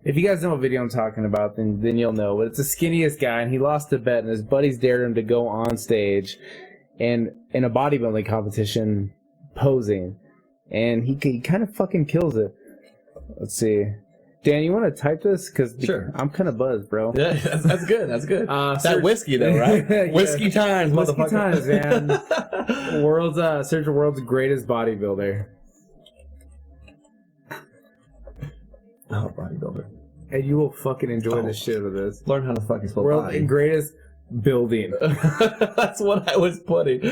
If you guys know what video I'm talking about, then you'll know. But it's the skinniest guy, and he lost a bet, and his buddies dared him to go on stage, and in a bodybuilding competition, posing, and he kind of fucking kills it. Let's see. Dan, you want to type this? Because Sure. I'm kind of buzzed, bro. Yeah, that's good. That's good. Search whiskey, though, right? Yeah. Whiskey times, Whiskey motherfucker. times, man. Search for world's greatest bodybuilder. Oh, bodybuilder. And you will fucking enjoy the shit of this. Learn how to fucking spell World's body. greatest building. That's what I was putting.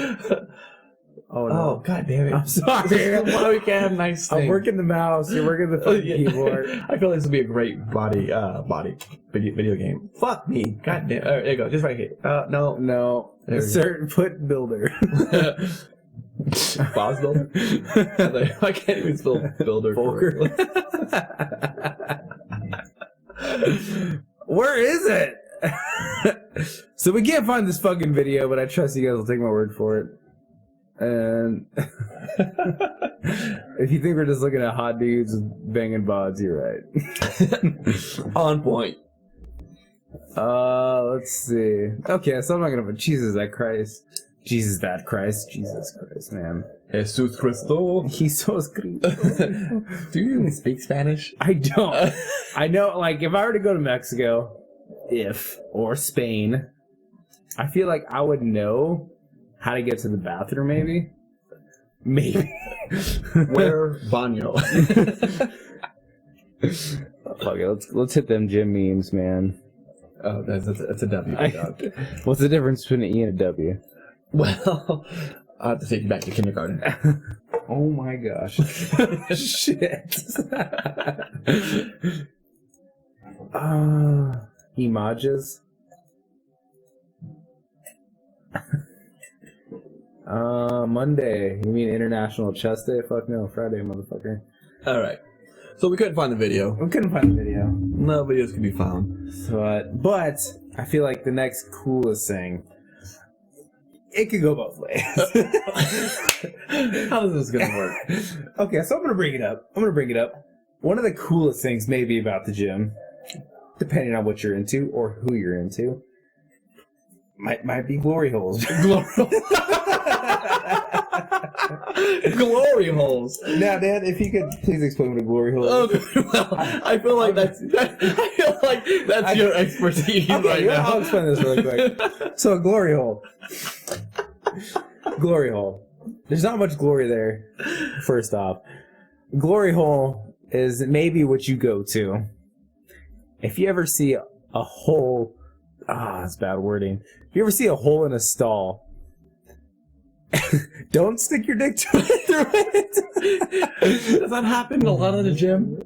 Oh, no. Oh, god damn it. I'm sorry. Why we can't have nice things? I'm working the mouse. You're working the fucking keyboard. I feel like this would be a great video game. Fuck me. God damn. There you go. Just right here. No. No. There we Insert put builder. Boss builder? I can't even spell builder. Where is it? So we can't find this fucking video, but I trust you guys will take my word for it. And if you think we're just looking at hot dudes banging bods, you're right. On point. Let's see. Okay, so I'm not gonna put Jesus that Christ. Jesus that Christ. Jesus Christ, man. Jesus Cristo. Jesus Cristo. Do you even speak Spanish? I don't. I know, like, if I were to go to Mexico, or Spain, I feel like I would know how to get to the bathroom, maybe. Where baño? Fuck it, let's hit them gym memes, man. Oh, that's a W. What's the difference between an E and a W? Well, I'll have to take you back to kindergarten. Oh my gosh. Shit. Images. Monday. You mean International Chest Day? Fuck no, Friday, motherfucker. All right. So we couldn't find the video. We couldn't find the video. No videos can be found. But I feel like the next coolest thing, it could go both ways. How is this gonna work? Okay, so I'm gonna bring it up. One of the coolest things maybe about the gym, depending on what you're into or who you're into, might be glory holes. Glory holes. Now, Dad, if you could please explain what a glory hole is. Okay, well, I feel like that's your expertise right now. I'll explain this really quick. So, a glory hole. Glory hole. There's not much glory there, first off. Glory hole is maybe what you go to. If you ever see a hole... that's bad wording. If you ever see a hole in a stall, don't stick your dick through it. Does that happen a lot at the gym?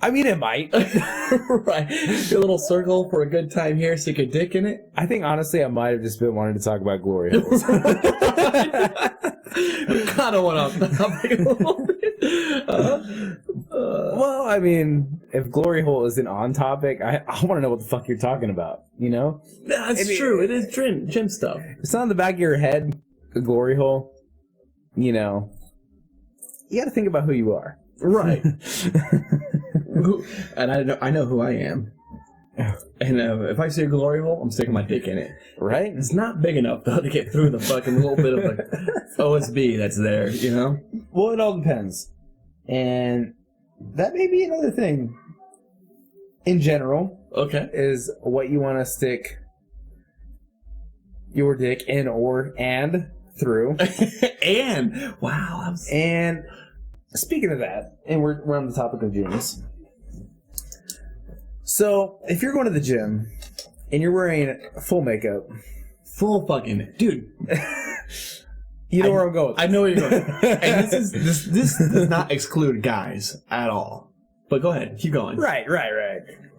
I mean, it might. Right. A little circle for a good time here, stick your dick in it. I think, honestly, I might have just been wanting to talk about glory holes. Kind of went off the topic a little bit. Well, I mean, if glory hole isn't on topic, I want to know what the fuck you're talking about, you know? That's true. It is gym stuff. It's not on the back of your head, a glory hole. You know, you got to think about who you are. Right. And I know who I am. And if I see a glory hole, I'm sticking my dick in it. Right? It's not big enough, though, to get through the fucking little bit of like OSB that's there, you know? Well, it all depends. And that may be another thing. In general, Okay. is what you want to stick your dick in and through. And, wow. And speaking of that, and we're on the topic of gyms. So, if you're going to the gym and you're wearing full makeup, Full fucking... Dude. you know where I'm going. I know where you're going. And this does not exclude guys at all. But go ahead. Keep going. Right.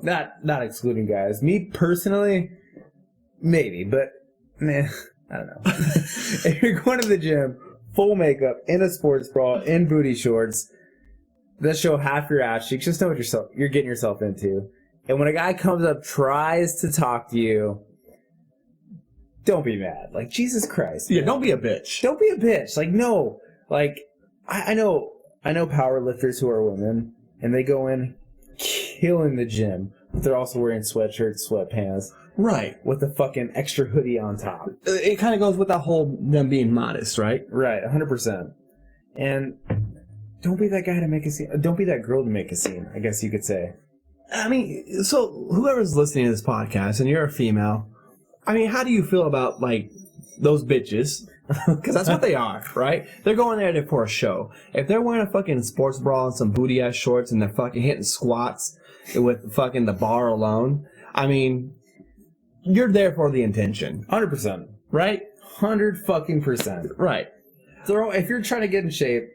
Not excluding guys. Me personally, maybe, but I don't know. If you're going to the gym, full makeup, in a sports bra, in booty shorts, that show half your ass cheeks, just know what you're getting yourself into. And when a guy comes up, tries to talk to you, don't be mad. Like, Jesus Christ. Yeah, man. don't be a bitch. Don't be a bitch. Like, no. Like, I know power lifters who are women, and they go in killing the gym, but they're also wearing sweatshirts, sweatpants, Right. with a fucking extra hoodie on top. It kind of goes with that whole them being modest, right? Right, 100%. And don't be that guy to make a scene. Don't be that girl to make a scene, I guess you could say. I mean, so whoever's listening to this podcast and you're a female, I mean, how do you feel about, like, those bitches? Because that's what they are, right? They're going there for a show. If they're wearing a fucking sports bra and some booty-ass shorts and they're fucking hitting squats with fucking the bar alone, I mean, you're there for the intention. 100%. Right? 100%. Right. So if you're trying to get in shape,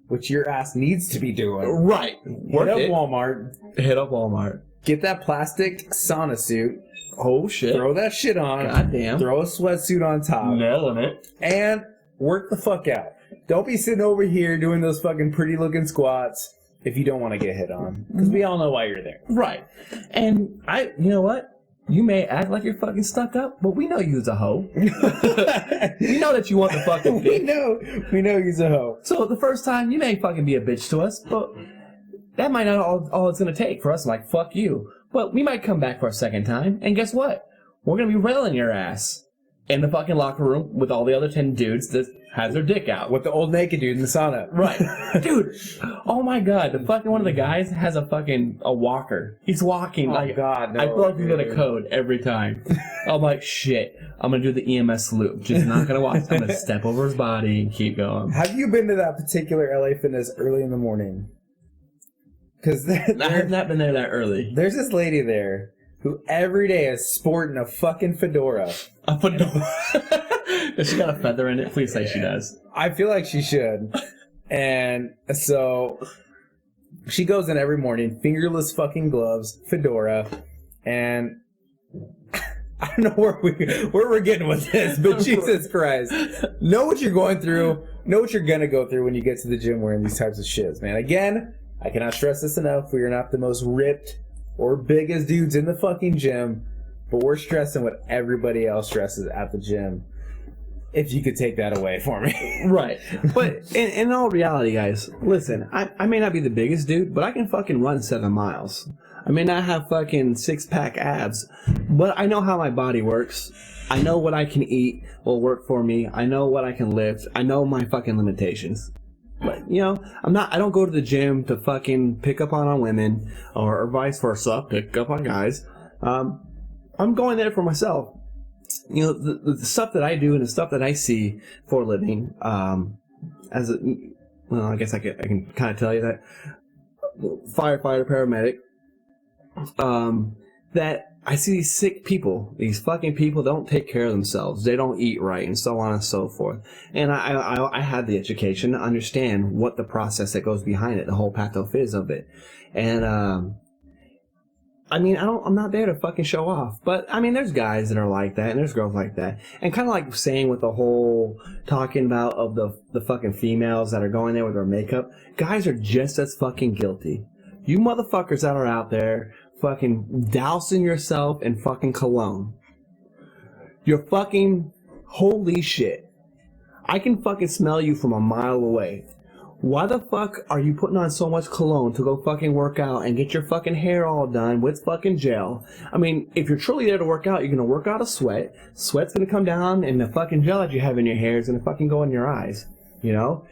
which your ass needs to be doing, Right. hit up Walmart, Hit up Walmart. get that plastic sauna suit, Oh, shit. throw that shit on, Goddamn. throw a sweatsuit on top, Nailing it. and work the fuck out. Don't be sitting over here doing those fucking pretty looking squats if you don't want to get hit on. Because we all know why you're there. Right. And you know what? You may act like you're fucking stuck up, but we know you's a hoe. We know that you want the fucking we dick. know he's a hoe. So the first time, you may fucking be a bitch to us, but that might not all it's gonna take for us. Like, fuck you. But we might come back for a second time, and guess what? We're gonna be railing your ass in the fucking locker room with all the other 10 dudes that has their dick out. With the old naked dude in the sauna. Right. Dude, oh my god, the fucking one of the guys has a walker. He's walking like, God, no. I feel like he's got a code every time. I'm like, shit, I'm gonna do the EMS loop. Just not gonna watch. I'm gonna step over his body and keep going. Have you been to that particular LA Fitness early in the morning? Because I have not been there that early. there's this lady there who every day is sporting a fucking fedora. A fedora. Does she got a feather in it? Please say she does. I feel like she should. And so she goes in every morning, fingerless fucking gloves, fedora, and I don't know where we're getting with this, but Jesus Christ. Know what you're going through. Know what you're going to go through when you get to the gym wearing these types of shits, man. Again, I cannot stress this enough. We are not the most ripped or biggest dudes in the fucking gym, but we're stressing what everybody else stresses at the gym. If you could take that away for me. Right. But in all reality, guys, listen, I may not be the biggest dude, but I can fucking run 7 miles. I may not have fucking 6-pack abs, but I know how my body works. I know what I can eat will work for me. I know what I can lift. I know my fucking limitations. But, you know, I don't go to the gym to fucking pick up on women or vice versa, pick up on guys. I'm going there for myself. You know, the stuff that I do and the stuff that I see for a living, I guess I can kind of tell you that firefighter, paramedic, that I see these sick people, these fucking people don't take care of themselves. They don't eat right and so on and so forth. And I had the education to understand what the process that goes behind it, the whole pathophys of it. And, I mean, I'm not there to fucking show off, but I mean, there's guys that are like that and there's girls like that. And kind of like saying with the whole talking about of the fucking females that are going there with their makeup, guys are just as fucking guilty. You motherfuckers that are out there fucking dousing yourself in fucking cologne. You're fucking, holy shit. I can fucking smell you from a mile away. Why the fuck are you putting on so much cologne to go fucking work out and get your fucking hair all done with fucking gel? I mean, if you're truly there to work out, you're gonna work out a sweat. Sweat's gonna come down and the fucking gel that you have in your hair is gonna fucking go in your eyes, you know?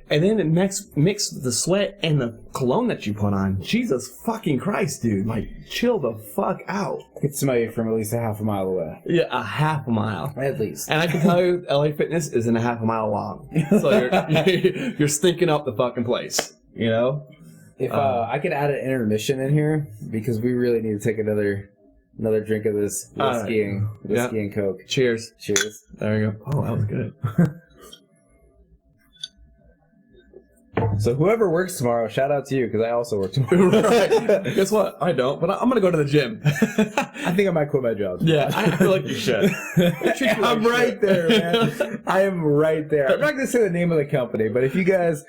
And then it mix the sweat and the cologne that you put on. Jesus fucking Christ, dude. Like, chill the fuck out. I could smell you from at least a half a mile away. Yeah, a half a mile. At least. And I can tell you, LA Fitness isn't a half a mile long. So you're stinking up the fucking place, you know? If I could add an intermission in here, because we really need to take another drink of this whiskey and Coke. Cheers. Cheers. There you go. Oh, that was good. So whoever works tomorrow, shout out to you, because I also work tomorrow. Right. Guess what? I don't, but I'm going to go to the gym. I think I might quit my job. Yeah, I feel like you should. I'm right there, man. I am right there. I'm not going to say the name of the company, but if you guys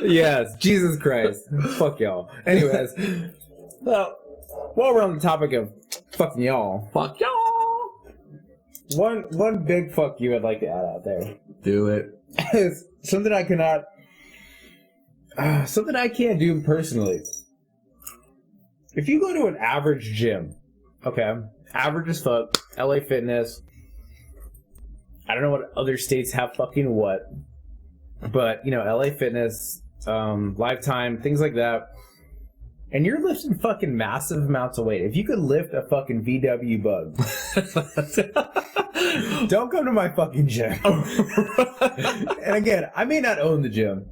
yes, Jesus Christ. Fuck y'all. Anyways, well, while we're on the topic of fucking y'all. Fuck y'all. One big fuck you I'd like to add out there. Do it. Is something I cannot, something I can't do personally. If you go to an average gym, okay, average as fuck, LA Fitness, I don't know what other states have fucking what, but, you know, LA Fitness, Lifetime, things like that, and you're lifting fucking massive amounts of weight. If you could lift a fucking VW bug, don't come to my fucking gym. And again, I may not own the gym,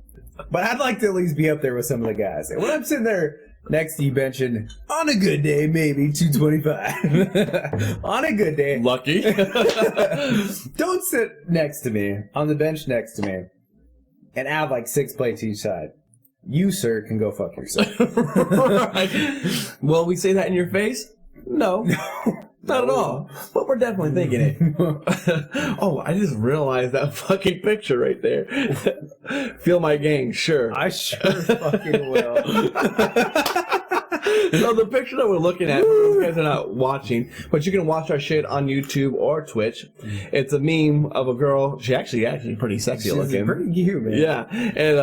but I'd like to at least be up there with some of the guys. And when I'm sitting there next to you benching, on a good day, maybe 225. On a good day. Lucky. Don't sit next to me, on the bench next to me, and add like 6 plates each side. You, sir, can go fuck yourself. Right. Will we say that in your face? No. Not at all. But we're definitely thinking it. Oh, I just realized that fucking picture right there. Feel my gang, sure. I sure fucking will. So the picture that we're looking at, you guys are not watching, but you can watch our shit on YouTube or Twitch. It's a meme of a girl. She actually pretty sexy looking. Pretty cute, man. Yeah, and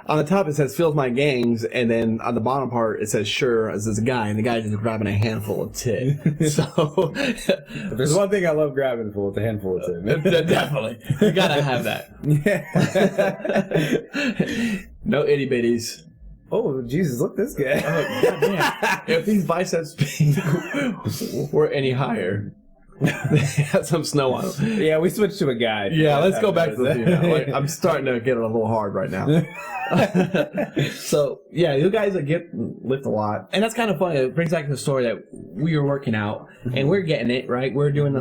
on the top it says "fills my gangs," and then on the bottom part it says "sure" as this guy, and the guy's just grabbing a handful of tit. So If there's one thing I love grabbing for, it's a handful of tit. definitely, you gotta have that. No itty bitties. Oh, Jesus, look at this guy. Goddamn. If these biceps were any higher, they had some snow on them. Yeah, we switched to a guy. Yeah, let's go back to the female. Like, I'm starting to get a little hard right now. So, yeah, you guys lift a lot. And that's kind of funny. It brings back the story that we were working out, and we're getting it, right? We're doing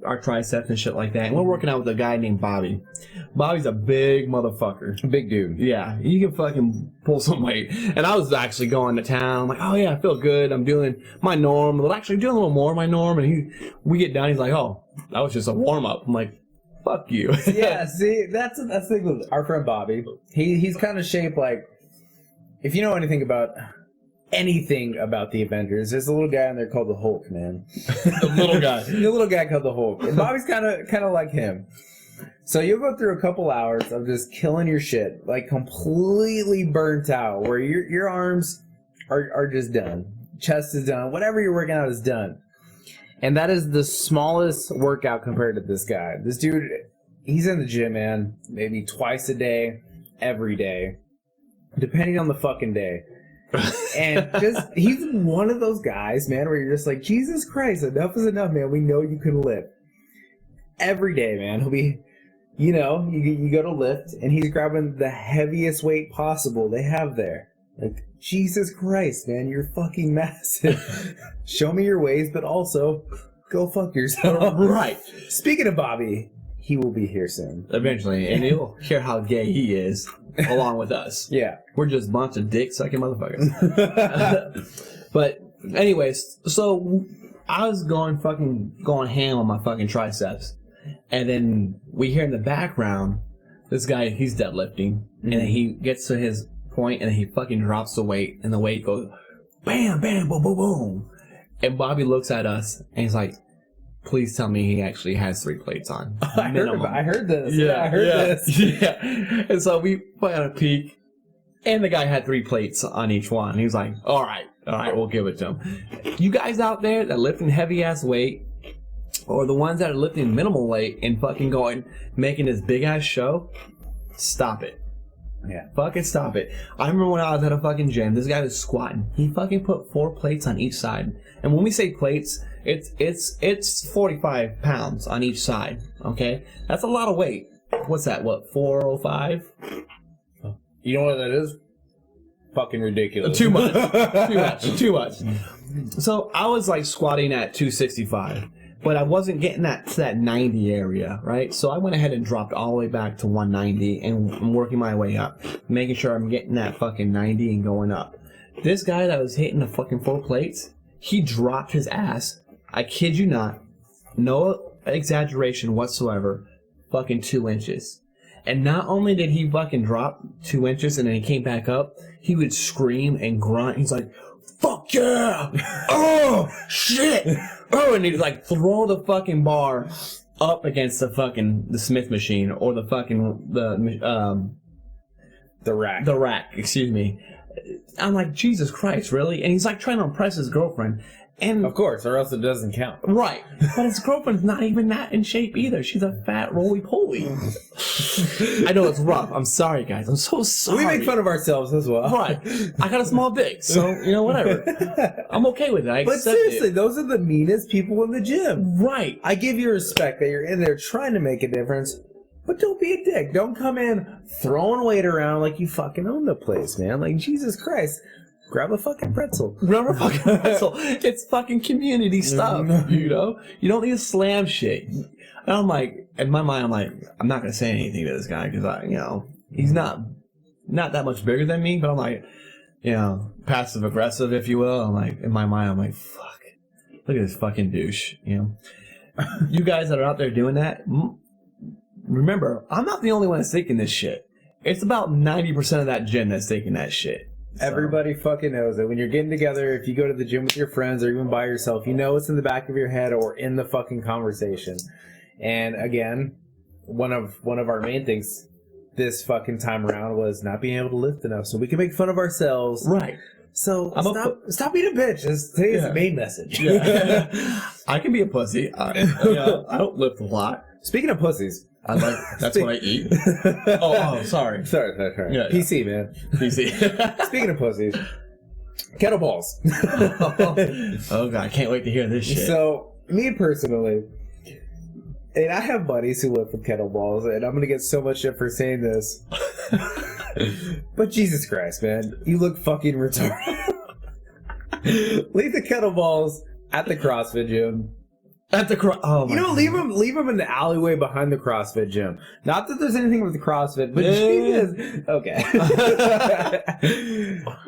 our triceps and shit like that. And we're working out with a guy named Bobby. Bobby's a big motherfucker. Big dude. Yeah, you can fucking pull some weight. And I was actually going to town. I'm like, oh yeah, I feel good. I'm doing my norm. I'm actually doing a little more of my norm. And we get down. He's like, oh, that was just a warm up. I'm like, fuck you. Yeah, see, that's the thing with our friend Bobby. He's kind of shaped like, if you know anything about the Avengers, there's a little guy in there called the Hulk, man. The little guy. The little guy called the Hulk. And Bobby's kind of like him. So you'll go through a couple hours of just killing your shit, like completely burnt out, where your arms are just done. Chest is done. Whatever you're working out is done. And that is the smallest workout compared to this guy. This dude, he's in the gym, man, maybe twice a day, every day, depending on the fucking day. And he's one of those guys, man, where you're just like, Jesus Christ, enough is enough, man. We know you can lift. Every day, man. He'll be, you go to lift, and he's grabbing the heaviest weight possible they have there. Like, Jesus Christ, man, you're fucking massive. Show me your ways, but also go fuck yourself. Right. Speaking of Bobby, he will be here soon. Eventually, and you'll hear how gay he is, along with us. Yeah. We're just a bunch of dick-sucking motherfuckers. But, anyways, so I was going ham on my fucking triceps. And then we hear in the background, this guy, he's deadlifting. And then he gets to his point, and then he fucking drops the weight. And the weight goes, bam, bam, boom, boom, boom. And Bobby looks at us, and he's like, please tell me he actually has 3 plates on. I heard this. Yeah, I heard this. Yeah. And so we put out a peek, and the guy had 3 plates on each one. He was like, all right, we'll give it to him. You guys out there that lifting heavy-ass weight, or the ones that are lifting minimal weight and fucking making this big-ass show, stop it. Yeah. Fucking stop it. I remember when I was at a fucking gym, this guy was squatting. He fucking put 4 plates on each side. And when we say plates, it's 45 pounds on each side. Okay? That's a lot of weight. What's that? 405? You know what that is? Fucking ridiculous. Too much. Too much. So I was like squatting at 265. But I wasn't getting to that 90 area, right? So I went ahead and dropped all the way back to 190 and I'm working my way up, making sure I'm getting that fucking 90 and going up. This guy that was hitting the fucking 4 plates, he dropped his ass. I kid you not. No exaggeration whatsoever. Fucking 2 inches. And not only did he fucking drop 2 inches and then he came back up, he would scream and grunt. He's like, fuck yeah! Oh, shit! Oh, and he'd like throw the fucking bar up against the Smith machine or the rack. The rack, excuse me. I'm like, Jesus Christ, really? And he's like trying to impress his girlfriend. And of course, or else it doesn't count. Right. But his girlfriend's not even that in shape either. She's a fat roly-poly. I know it's rough. I'm sorry, guys. I'm so sorry. We make fun of ourselves as well. Right. I got a small dick, so, whatever. I'm okay with it. But seriously, those are the meanest people in the gym. Right. I give you respect that you're in there trying to make a difference, but don't be a dick. Don't come in throwing weight around like you fucking own the place, man. Like, Jesus Christ. Grab a fucking pretzel. It's fucking community stuff, You don't need to slam shit. And I'm like, in my mind, I'm not going to say anything to this guy because, he's not that much bigger than me, but I'm like, passive aggressive, if you will. I'm like, in my mind, I'm like, fuck, look at this fucking douche, You guys that are out there doing that, remember, I'm not the only one that's thinking this shit. It's about 90% of that gym that's thinking that shit. Everybody fucking knows it. When you're getting together, if you go to the gym with your friends or even by yourself, you know it's in the back of your head or in the fucking conversation. And again, one of our main things this fucking time around was not being able to lift enough, so we can make fun of ourselves. Right. So stop being a bitch. That's today's main message. Yeah. I can be a pussy. I don't lift a lot. Speaking of pussies, That's what I eat. Oh, sorry. Sorry. Yeah, PC, man. PC. Speaking of pussies, kettlebells. Oh god, I can't wait to hear this shit. So, me personally, and I have buddies who lift with kettlebells, and I'm gonna get so much shit for saying this. But Jesus Christ, man, you look fucking retarded. Leave the kettlebells at the CrossFit gym. At the leave them in the alleyway behind the CrossFit gym. Not that there's anything with the CrossFit, but Jesus. Okay.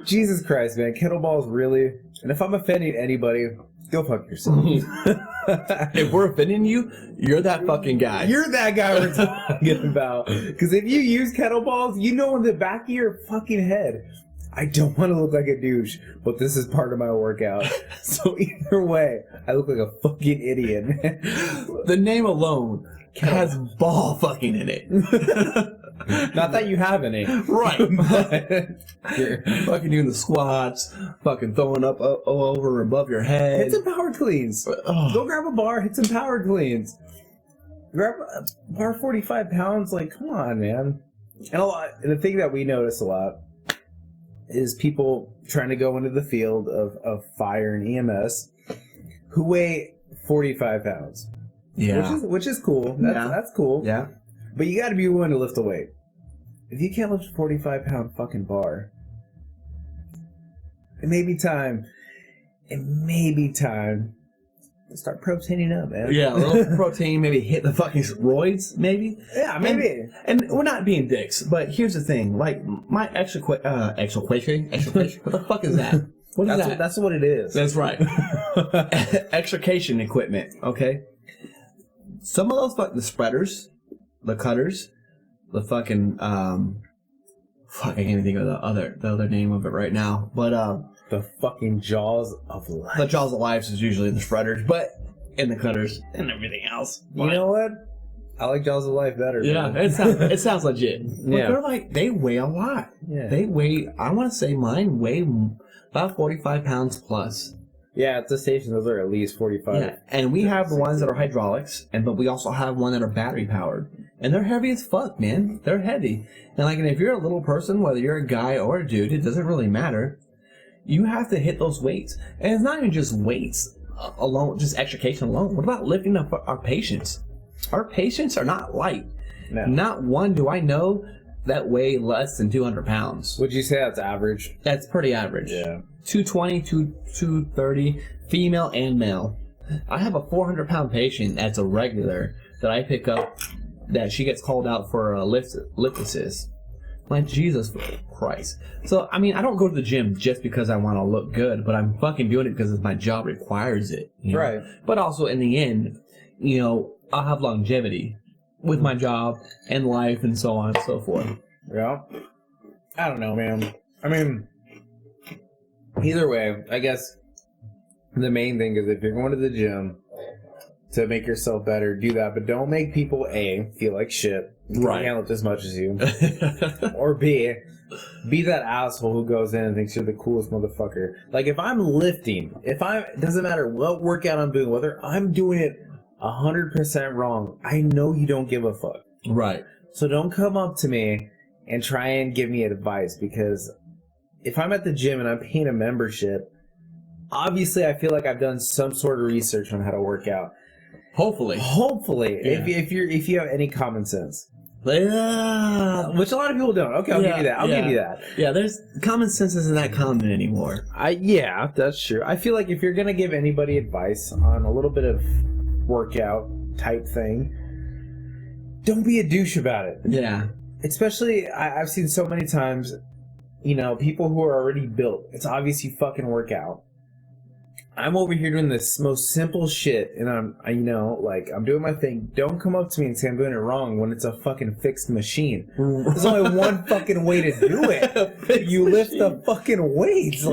Jesus Christ, man. Kettlebells really. And if I'm offending anybody, go fuck yourself. If we're offending you, you're that fucking guy. You're that guy we're talking about. Because if you use kettlebells, you know in the back of your fucking head, I don't want to look like a douche, but this is part of my workout. So either way, I look like a fucking idiot, man. The name alone has ball fucking in it. Not that you have any. Right. You're fucking doing the squats, fucking throwing up over above your head. Hit some power cleans. Oh. Go grab a bar, hit some power cleans. Grab a bar 45 pounds, like, come on, man. And the thing that we notice a lot is people trying to go into the field of fire and EMS who weigh 45 pounds. Yeah. Which is cool. That's cool. Yeah. But you gotta be willing to lift a weight. If you can't lift a 45-pound fucking bar, it may be time to start proteining up, man. Yeah, a little protein, maybe hit the fucking roids, maybe. Yeah, maybe. And we're not being dicks, but here's the thing: like my extrication. What the fuck is that? What is that? That's what it is. That's right. Extrication equipment. Okay. Some of those the spreaders, the cutters, the fucking fuck, I can't even think of the other name of it right now, but the fucking jaws of life. The jaws of life is usually the spreaders, but and the cutters and everything else. You know what? I like jaws of life better. Yeah, man. it sounds legit. Yeah, but they weigh a lot. Yeah, they weigh. I want to say mine weigh about 45 pounds plus. Yeah, at the station those are at least 45. Yeah, and we have the ones that are hydraulics, but we also have one that are battery powered, and they're heavy as fuck, man. They're heavy, and if you're a little person, whether you're a guy or a dude, it doesn't really matter. You have to hit those weights. And it's not even just weights alone, just extrication alone. What about lifting up our patients? Our patients are not light. No. Not one do I know that weigh less than 200 pounds. Would you say that's average? That's pretty average. Yeah. 220, 230, female and male. I have a 400-pound patient that's a regular that I pick up that she gets called out for a lift assist. Like, Jesus Christ. So, I don't go to the gym just because I want to look good, but I'm fucking doing it because my job requires it. Right. But also, in the end, I'll have longevity with my job and life and so on and so forth. Yeah. I don't know, man. Either way, I guess the main thing is if you're going to the gym to make yourself better, do that. But don't make people, A, feel like shit. Right. Can't lift as much as you. Or B, be that asshole who goes in and thinks you're the coolest motherfucker. Like, if I'm lifting, it doesn't matter what workout I'm doing, whether I'm doing it 100% wrong, I know you don't give a fuck. Right. So don't come up to me and try and give me advice, because if I'm at the gym and I'm paying a membership, obviously I feel like I've done some sort of research on how to work out. Hopefully, yeah. if you have any common sense. Yeah. Which a lot of people don't. Okay, I'll give you that. I'll give you that. Yeah, there's common sense isn't that common anymore. Yeah, that's true. I feel like if you're gonna give anybody advice on a little bit of workout type thing, don't be a douche about it. Yeah. Especially, I've seen so many times, people who are already built. It's obvious you fucking work out. I'm over here doing this most simple shit, and I'm doing my thing. Don't come up to me and say I'm doing it wrong when it's a fucking fixed machine. There's only one fucking way to do it. You lift the fucking weights.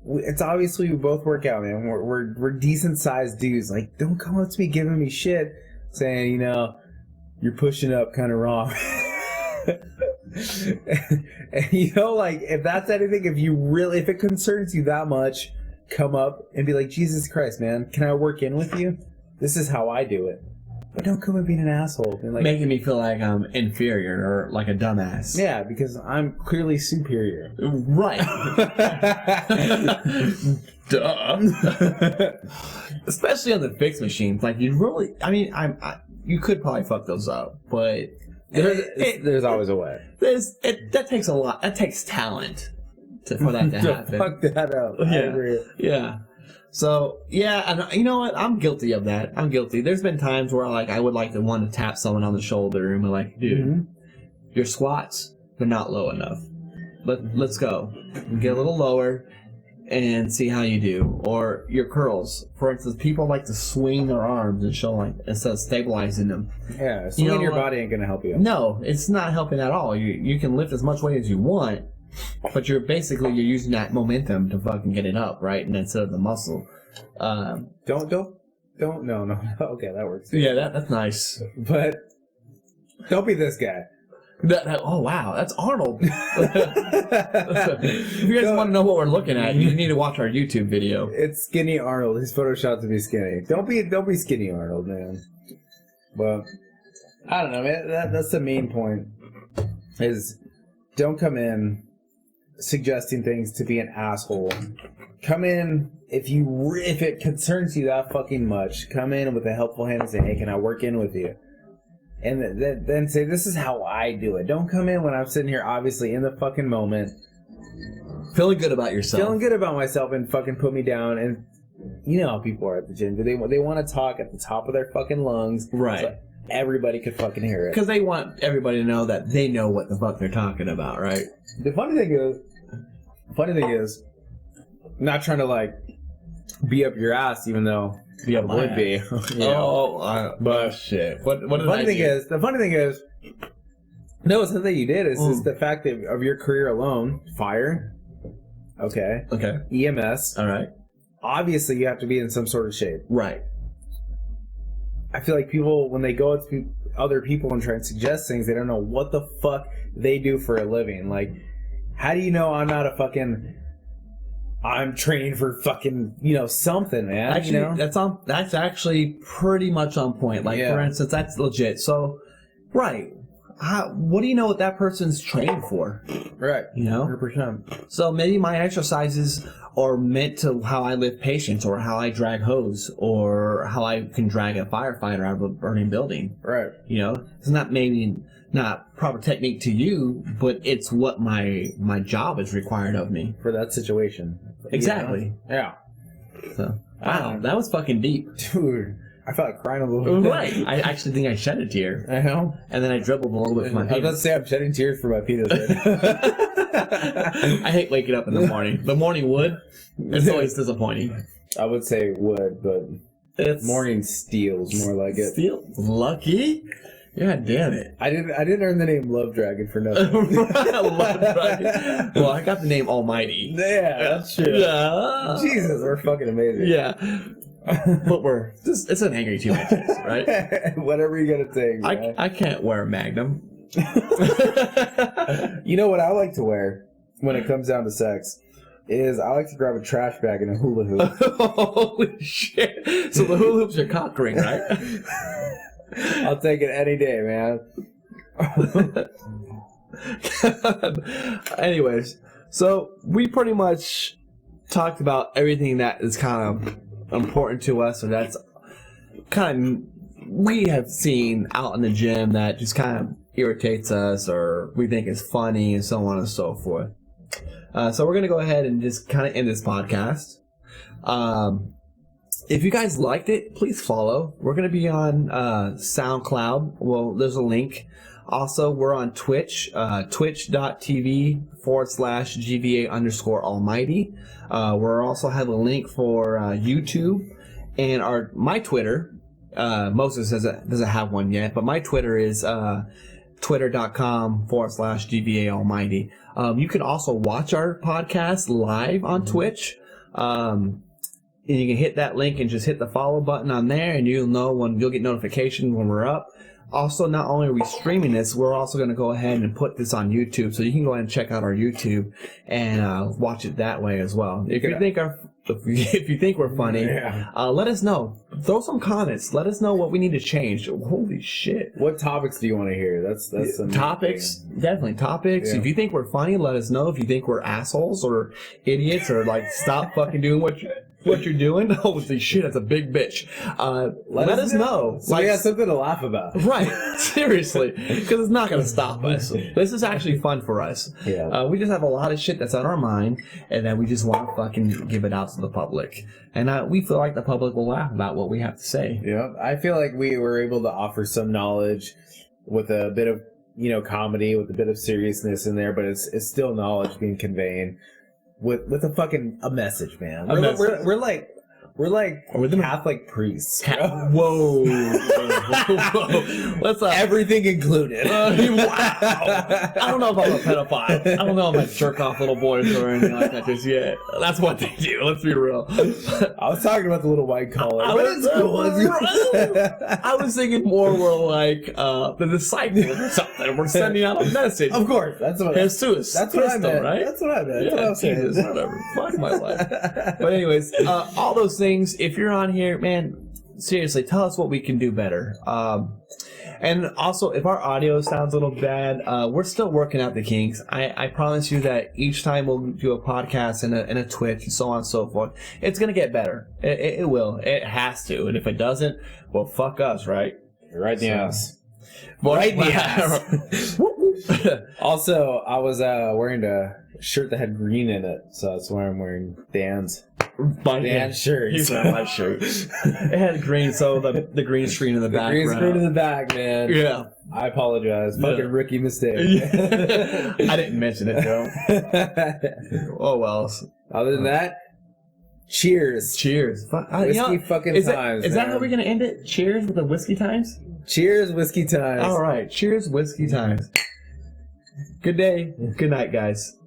It's obviously we both work out, man. We're decent sized dudes. Like, don't come up to me giving me shit, saying you're pushing up kind of wrong. And if that's anything, if it concerns you that much, come up and be like, Jesus Christ, man, can I work in with you? This is how I do it. But don't come and being an asshole. And making me feel like I'm inferior or like a dumbass. Yeah, because I'm clearly superior. Right. Duh. Especially on the fixed machines. Like, you you could probably fuck those up, but there's always a way. That takes a lot. That takes talent for that to happen. Fuck that up. Yeah. I agree. Yeah. So, yeah, and you know what? I'm guilty of that. I'm guilty. There's been times where I would like to want to tap someone on the shoulder and be like, dude, your squats, they're not low enough. Let's go. Get a little lower and see how you do. Or your curls. For instance, people like to swing their arms and show instead of stabilizing them. Yeah, swinging your body ain't going to help you. No, it's not helping at all. You can lift as much weight as you want, but you're using that momentum to fucking get it up, right? And instead of the muscle. No. Okay, that works. Yeah, that's nice. But don't be this guy. Oh, wow, that's Arnold. If you guys want to know what we're looking at, you need to watch our YouTube video. It's skinny Arnold. He's photoshopped to be skinny. Don't be skinny Arnold, man. But I don't know, man. That's the main point. Is don't come in suggesting things to be an asshole. Come in if it concerns you that fucking much. Come in with a helpful hand and say, "Hey, can I work in with you?" And then say, "This is how I do it." Don't come in when I'm sitting here, obviously in the fucking moment, feeling good about yourself, feeling good about myself, and fucking put me down. And you know how people are at the gym. They want to talk at the top of their fucking lungs, right? So everybody could fucking hear it because they want everybody to know that they know what the fuck they're talking about, right? The funny thing is, I'm not trying to be up your ass, even though it would be. But shit. What the funny thing is, no, it's not that you did. It's just the fact that of your career alone, fire. Okay. EMS. All right. Obviously, you have to be in some sort of shape. Right. I feel like people, when they go to other people and try and suggest things, they don't know what the fuck they do for a living. Like, how do you know I'm training for fucking, something, man. Actually, that's actually pretty much on point. Like, for instance, that's legit. So, right. What do you know what that person's training for? Right. 100%. So maybe my exercises are meant to how I lift patients, or how I drag hose, or how I can drag a firefighter out of a burning building. Right. It's not proper technique to you, but it's what my job is required of me for that situation. Exactly. Yeah. So wow, that was fucking deep, dude. I felt like crying a little bit. Right. I actually think I shed a tear. I know. And then I dribbled a little bit with my penis. I was about to say I'm shedding tears for my penis. I hate waking up in the morning. The morning wood, it's always disappointing. I would say wood, but it's morning steals more like it. Steel? Lucky? Yeah, damn it. I didn't earn the name Love Dragon for nothing. Love Dragon. Well, I got the name Almighty. Yeah, that's true. Yeah. Jesus, we're fucking amazing. Yeah. But it's an angry 2 inches, right? Whatever you gotta take. I can't wear a Magnum. You know what I like to wear when it comes down to sex is I like to grab a trash bag and a hula hoop. Holy shit. So the hula hoop's your cock ring, right? I'll take it any day, man. Anyways, so we pretty much talked about everything that is kind of important to us, or that's kind of we have seen out in the gym that just kind of irritates us, or we think is funny, and so on and so forth. So we're going to go ahead and just kind of end this podcast. if you guys liked it, please follow. We're going to be on SoundCloud. Well, there's a link. Also, we're on Twitch, twitch.tv/GVA_almighty. We're also have a link for YouTube and my Twitter. Moses doesn't have one yet, but my Twitter is twitter.com/GVA Almighty. You can also watch our podcast live on Twitch. And you can hit that link and just hit the follow button on there, and you'll get notification when we're up. Also, not only are we streaming this, we're also going to go ahead and put this on YouTube, so you can go ahead and check out our YouTube and watch it that way as well. If you think we're funny, let us know. Throw some comments. Let us know what we need to change. Holy shit! What topics do you want to hear? That's some topics. Definitely topics. Yeah. If you think we're funny, let us know. If you think we're assholes or idiots or like stop fucking doing what you're doing. Holy shit, that's a big bitch. Let us know. So we got something to laugh about. Right, seriously, because it's not going to stop us. This is actually fun for us. Yeah. We just have a lot of shit that's on our mind, and then we just want to fucking give it out to the public. And we feel like the public will laugh about what we have to say. Yeah, I feel like we were able to offer some knowledge with a bit of, comedy, with a bit of seriousness in there, but it's still knowledge being conveyed with a message, man. We're like Catholic priests. Whoa. What's up? Everything included. Wow. I don't know if I'm a pedophile. I don't know if I jerk off little boys or anything like that just yet. That's what they do. Let's be real. I was talking about the little white collar. I was thinking more we're like the disciples or something. We're sending out a message. Of course. That's what Jesus. That's what I meant. Right? That's what I meant. Yeah, That's what I'm saying. Jesus, whatever. Fuck my life. But anyways, all those things, if you're on here, man, seriously, tell us what we can do better. And also, if our audio sounds a little bad, we're still working out the kinks. I promise you that each time we'll do a podcast and a Twitch and so on and so forth, it's going to get better. It will. It has to. And if it doesn't, well, fuck us, right? Right in the ass. Right in the ass. Also, I was wearing a shirt that had green in it, so that's why I'm wearing Dan's shirt. He's wearing my shirt. It had green, so the green screen in the back. Green screen in the back, man. Yeah. I apologize. Fucking rookie mistake. I didn't mention it, Joe. Oh, well. Other than that, cheers. Cheers. Whiskey fucking times. Is that how we're going to end it? Cheers with the whiskey times? Cheers, whiskey times. All right. Cheers, whiskey times. Good day. Good night, guys.